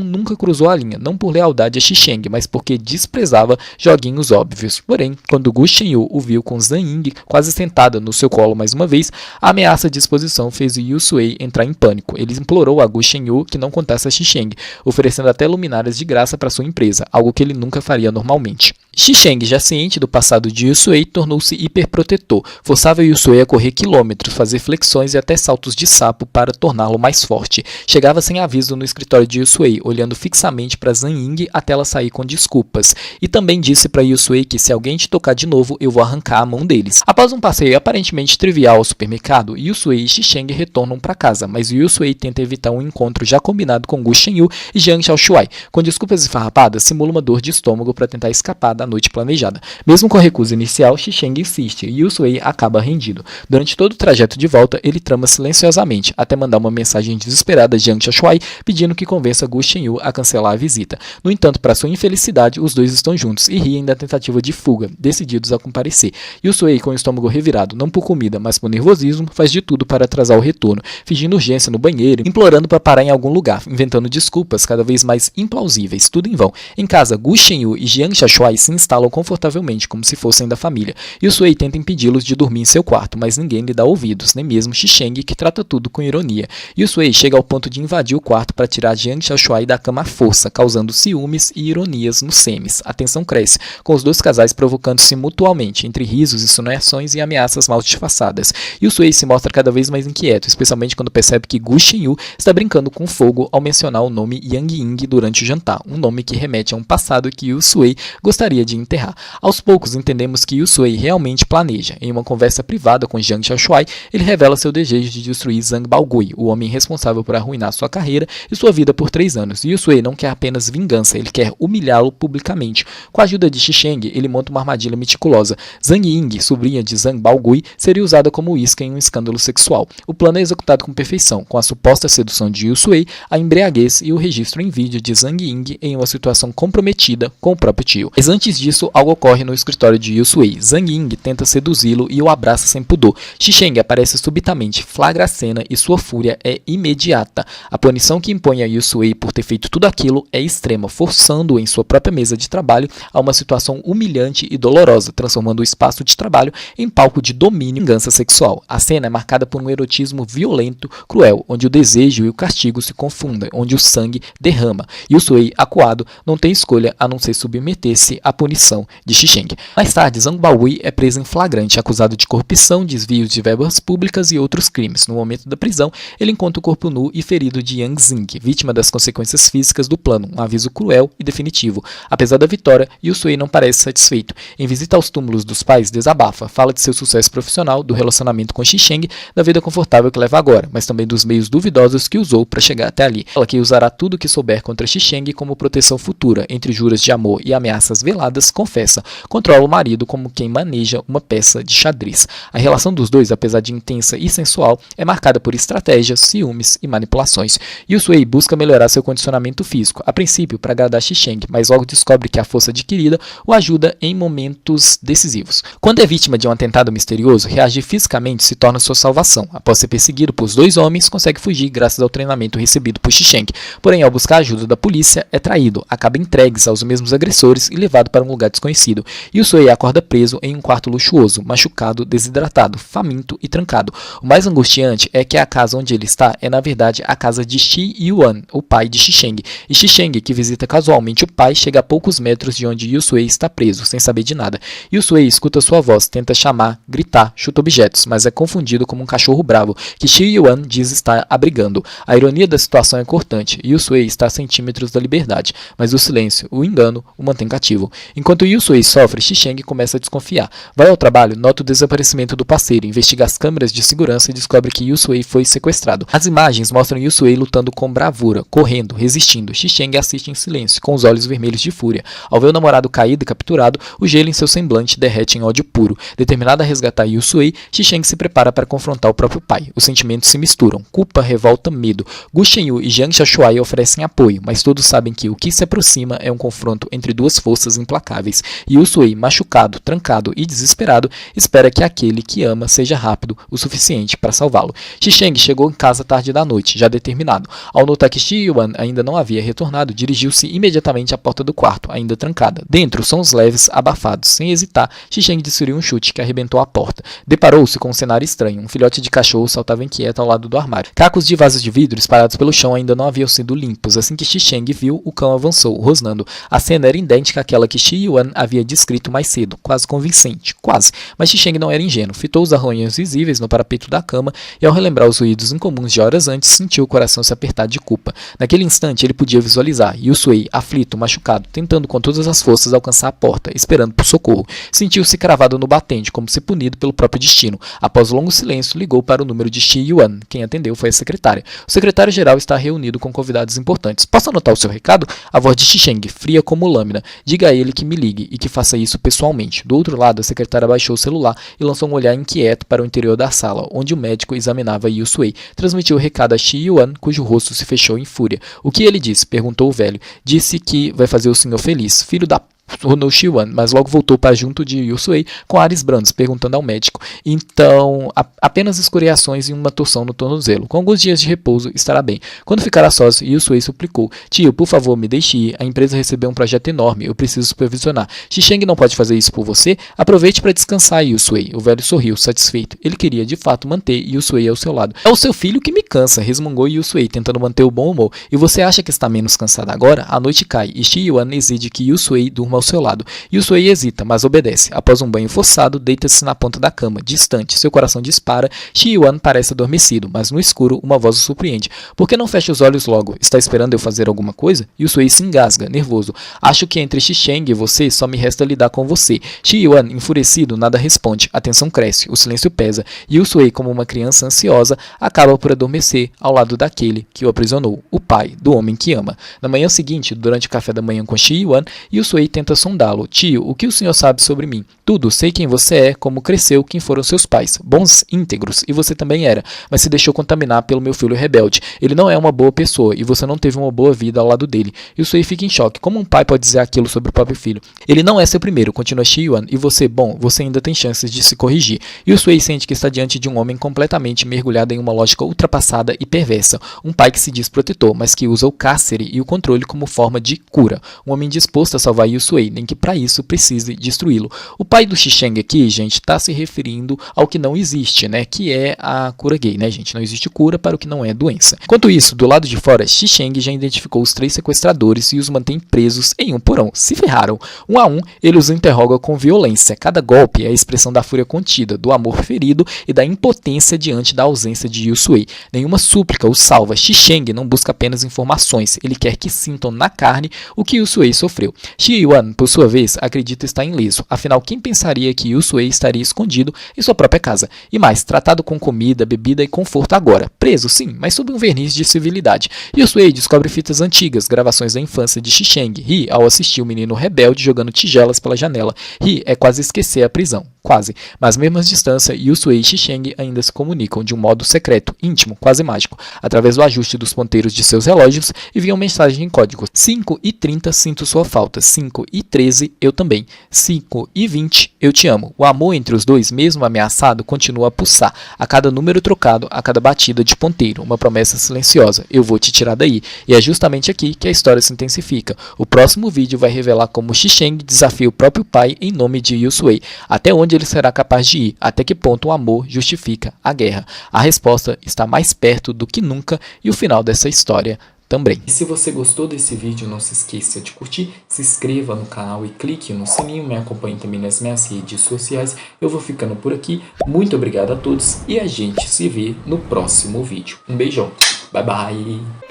nunca cruzou a linha, não por lealdade a Xi-Sheng, mas porque desprezava joguinhos óbvios. Porém, quando Gu Shenyu o viu com Zhang Ying quase sentada no seu colo mais uma vez, a ameaça de exposição fez Yusui entrar em pânico. Ele implorou a Gu Shenyu que não contasse a Xi-Sheng, oferecendo até luminárias de graça para sua empresa, algo que ele nunca faria normalmente. Xisheng, já ciente do passado de Yusui, tornou-se hiperprotetor, forçava Yusui a correr quilômetros, fazer flexões e até saltos de sapo para torná-lo mais forte. Chegava sem aviso no escritório de Yusui, olhando fixamente para Zhang Ying até ela sair com desculpas. E também disse para Yusui que se alguém te tocar de novo, eu vou arrancar a mão deles. Após um passeio aparentemente trivial ao supermercado, Yusui e Xisheng retornam para casa, mas Yusui tenta evitar um encontro já combinado com Gu Shenyu e Jiang Xiaoshuai. Com desculpas esfarrapadas, simula uma dor de estômago para tentar escapar da noite planejada. Mesmo com a recusa inicial, Xisheng insiste e Yusui acaba rendido. Durante todo o trajeto de volta, ele trama silenciosamente, até mandar uma mensagem desesperada a Jiang Xiaoshuai pedindo que convença Gu Shenyu a cancelar a visita. No entanto, para sua infelicidade, os dois estão juntos e riem da tentativa de fuga, decididos a comparecer. Yusui, com o estômago revirado, não por comida, mas por nervosismo, faz de tudo para atrasar o retorno, fingindo urgência no banheiro, implorando para parar em algum lugar, inventando desculpas cada vez mais implausíveis, tudo em vão. Em casa, Gu Shenyu e Jiang Xiaoshuai se instalam confortavelmente, como se fossem da família. Yusui tenta impedi-los de dormir em seu quarto, mas ninguém lhe dá ouvidos, nem mesmo Xisheng, que trata tudo com ironia. Yusui chega ao ponto de invadir o quarto para tirar Jiang Xiaoshuai da cama à força, causando ciúmes e ironias nos semis. A tensão cresce, com os dois casais provocando-se mutualmente, entre risos, insinuações e ameaças mal disfarçadas. Yusui se mostra cada vez mais inquieto, especialmente quando percebe que Gu Shenyu está brincando com fogo ao mencionar o nome Yang Ying durante o jantar, um nome que remete a um passado que Yusui gostaria de enterrar. Aos poucos entendemos que Yusui realmente planeja. Em uma conversa privada com Jiang Xiaoshuai, ele revela seu desejo de destruir Zhang Baogui, o homem responsável por arruinar sua carreira e sua vida por 3 anos. Yusui não quer apenas vingança, ele quer humilhá-lo publicamente. Com a ajuda de Xisheng, ele monta uma armadilha meticulosa. Zhang Ying, sobrinha de Zhang Baogui, seria usada como isca em um escândalo sexual. O plano é executado com perfeição, com a suposta sedução de Yusui, a embriaguez e o registro em vídeo de Zhang Ying em uma situação comprometida com o próprio tio. Mas antes disso, algo ocorre no escritório de Yusui. Zhang Ying tenta seduzi-lo e o abraça sem pudor. Xisheng aparece subitamente, flagra a cena e sua fúria é imediata. A punição que impõe a Yusui por ter feito tudo aquilo é extrema, forçando-o em sua própria mesa de trabalho a uma situação humilhante e dolorosa, transformando o espaço de trabalho em palco de domínio e vingança sexual. A cena é marcada por um erotismo violento, cruel, onde o desejo e o castigo se confundem, onde o sangue derrama. Yusui, acuado, não tem escolha a não ser submeter-se à punição de Xisheng. Mais tarde, Zhang Baogui é preso em flagrante, acusado de corrupção, desvios de verbas públicas e outros crimes. No momento da prisão, ele encontra o corpo nu e ferido de Yang Zing, vítima das consequências físicas do plano, um aviso cruel e definitivo. Apesar da vitória, Yusui não parece satisfeito. Em visita aos túmulos dos pais, desabafa, fala de seu sucesso profissional, do relacionamento com Xisheng, da vida confortável que leva agora, mas também dos meios duvidosos que usou para chegar até ali. Ela que usará tudo o que souber contra Xisheng como proteção futura, entre juras de amor e ameaças veladas, confessa, controla o marido como quem maneja uma peça de xadrez. A relação dos dois, apesar de intensa e sensual, é marcada por estratégias, ciúmes e manipulações. Yusui busca melhorar seu condicionamento físico, a princípio para agradar Xisheng, mas logo descobre que a força adquirida o ajuda em momentos decisivos. Quando é vítima de um atentado misterioso, reagir fisicamente se torna sua salvação. Após ser perseguido por 2 homens, consegue fugir graças ao treinamento recebido por Xisheng. Porém, ao buscar a ajuda da polícia, é traído, acaba entregue aos mesmos agressores e levado para um lugar desconhecido. Yusui acorda preso em um quarto luxuoso, machucado, desidratado, faminto e trancado. O mais angustiante é que a casa onde ele está é na verdade a casa de Shi Yuan, o pai de Xisheng. E Xisheng, que visita casualmente o pai, chega a poucos metros de onde Yusui está preso, sem saber de nada. Yusui escuta sua voz, tenta chamar, gritar, chuta objetos, mas é confundido como um cachorro bravo, que Shi Yuan diz estar abrigando. A ironia da situação é cortante. Yusui está a centímetros da liberdade, mas o silêncio, o engano, o mantém cativo. Enquanto Yusui sofre, Xisheng começa a desconfiar. Vai ao trabalho, nota o desaparecimento do parceiro, investiga as câmeras de segurança e descobre que Yusui foi sequestrado. As imagens mostram Yusui lutando com bravura, correndo, resistindo. Xisheng assiste em silêncio, com os olhos vermelhos de fúria. Ao ver o namorado caído e capturado, o gelo em seu semblante derrete em ódio puro. Determinado a resgatar Yusui, Xisheng se prepara para confrontar o próprio pai. Os sentimentos se misturam. Culpa, revolta, medo. Gu Shenyu e Jiang Xiaoshuai oferecem apoio, mas todos sabem que o que se aproxima é um confronto entre duas forças implacáveis. Yusui, machucado, trancado e desesperado, espera que aquele que ama seja rápido o suficiente para salvá-lo. Xisheng chegou em casa tarde da noite, já determinado. Ao notar que Shi Yuan ainda não havia retornado, dirigiu-se imediatamente à porta do quarto, ainda trancada. Dentro, sons leves, abafados. Sem hesitar, Xisheng desferiu um chute que arrebentou a porta. Deparou-se com um cenário estranho. Um filhote de cachorro saltava inquieto ao lado do armário. Cacos de vasos de vidro espalhados pelo chão ainda não haviam sido limpos. Assim que Xisheng viu, o cão avançou, rosnando. A cena era idêntica àquela que Shi Yuan havia descrito mais cedo, quase convincente, quase. Mas Xi Sheng não era ingênuo, fitou os arranhões visíveis no parapeito da cama e, ao relembrar os ruídos incomuns de horas antes, sentiu o coração se apertar de culpa. Naquele instante, ele podia visualizar Yusui, aflito, machucado, tentando com todas as forças alcançar a porta, esperando por socorro. Sentiu-se cravado no batente, como se punido pelo próprio destino. Após longo silêncio, ligou para o número de Shi Yuan. Quem atendeu foi a secretária. O secretário-geral está reunido com convidados importantes. Posso anotar o seu recado? A voz de Xi Sheng, fria como lâmina. Diga a ele que me ligue e que faça isso pessoalmente. Do outro lado, a secretária baixou o celular e lançou um olhar inquieto para o interior da sala, onde o médico examinava Yusui. Transmitiu o recado a Shi Yuan, cujo rosto se fechou em fúria. O que ele disse? Perguntou o velho. Disse que vai fazer o senhor feliz. Filho da tornou Shi Yuan, mas logo voltou para junto de Yusui com ares brandos, perguntando ao médico. Então, apenas escoriações e uma torção no tornozelo. Com alguns dias de repouso, estará bem. Quando ficar a sós, Yusui suplicou. Tio, por favor, me deixe ir. A empresa recebeu um projeto enorme. Eu preciso supervisionar. Xi Sheng não pode fazer isso por você? Aproveite para descansar, Yusui. O velho sorriu, satisfeito. Ele queria, de fato, manter Yusui ao seu lado. É o seu filho que me cansa, resmungou Yusui, tentando manter o bom humor. E você acha que está menos cansado agora? A noite cai e Shi Yuan exige que Yusui durma ao seu lado. Yusui hesita, mas obedece. Após um banho forçado, deita-se na ponta da cama, distante. Seu coração dispara. Shi Yuan parece adormecido, mas no escuro uma voz o surpreende. Por que não fecha os olhos logo? Está esperando eu fazer alguma coisa? Yusui se engasga, nervoso. Acho que entre Xi Sheng e você só me resta lidar com você. Shi Yuan, enfurecido, nada responde. A tensão cresce, o silêncio pesa. Yusui, como uma criança ansiosa, acaba por adormecer ao lado daquele que o aprisionou, o pai do homem que ama. Na manhã seguinte, durante o café da manhã com Shi Yuan, Yusui tenta sondá-lo. Tio, o que o senhor sabe sobre mim? Tudo, sei quem você é, como cresceu, quem foram seus pais. Bons, íntegros, e você também era, mas se deixou contaminar pelo meu filho rebelde. Ele não é uma boa pessoa, e você não teve uma boa vida ao lado dele. Yusui fica em choque. Como um pai pode dizer aquilo sobre o próprio filho? Ele não é seu primeiro, continua Shi Yuan, e você, bom, você ainda tem chances de se corrigir. Yusui sente que está diante de um homem completamente mergulhado em uma lógica ultrapassada e perversa. Um pai que se diz protetor, mas que usa o cárcere e o controle como forma de cura. Um homem disposto a salvar Yusui, nem que para isso precise destruí-lo. O pai do Xi Sheng aqui, gente, está se referindo ao que não existe, né? Que é a cura gay, né, gente? Não existe cura para o que não é doença. Enquanto isso, do lado de fora, Xi Sheng já identificou os 3 sequestradores e os mantém presos em um porão. Se ferraram. Um a um, ele os interroga com violência. Cada golpe é a expressão da fúria contida, do amor ferido e da impotência diante da ausência de Yusui. Nenhuma súplica o salva. Xi Sheng não busca apenas informações. Ele quer que sintam na carne o que Yusui sofreu. Shi Yuan, por sua vez, acredita estar ileso. Afinal, quem pensaria que Yusui estaria escondido em sua própria casa? E mais, tratado com comida, bebida e conforto agora. Preso, sim, mas sob um verniz de civilidade. Yusui descobre fitas antigas, gravações da infância de Xi Sheng. Ri ao assistir o menino rebelde jogando tigelas pela janela. Ri é quase esquecer a prisão. Quase. Mas mesmo à distância, Yusui e Xi Sheng ainda se comunicam de um modo secreto, íntimo, quase mágico, através do ajuste dos ponteiros de seus relógios, enviam mensagem em código. 5:30 sinto sua falta. 5:13 eu também. 5:20 eu te amo. O amor entre os dois, mesmo ameaçado, continua a pulsar. A cada número trocado, a cada batida de ponteiro, uma promessa silenciosa. Eu vou te tirar daí. E é justamente aqui que a história se intensifica. O próximo vídeo vai revelar como Xi Sheng desafia o próprio pai em nome de Yusui. Até onde ele será capaz de ir? Até que ponto o amor justifica a guerra? A resposta está mais perto do que nunca e o final dessa história também. E se você gostou desse vídeo, não se esqueça de curtir, se inscreva no canal e clique no sininho, me acompanhe também nas minhas redes sociais. Eu vou ficando por aqui, muito obrigado a todos e a gente se vê no próximo vídeo. Um beijão, bye bye!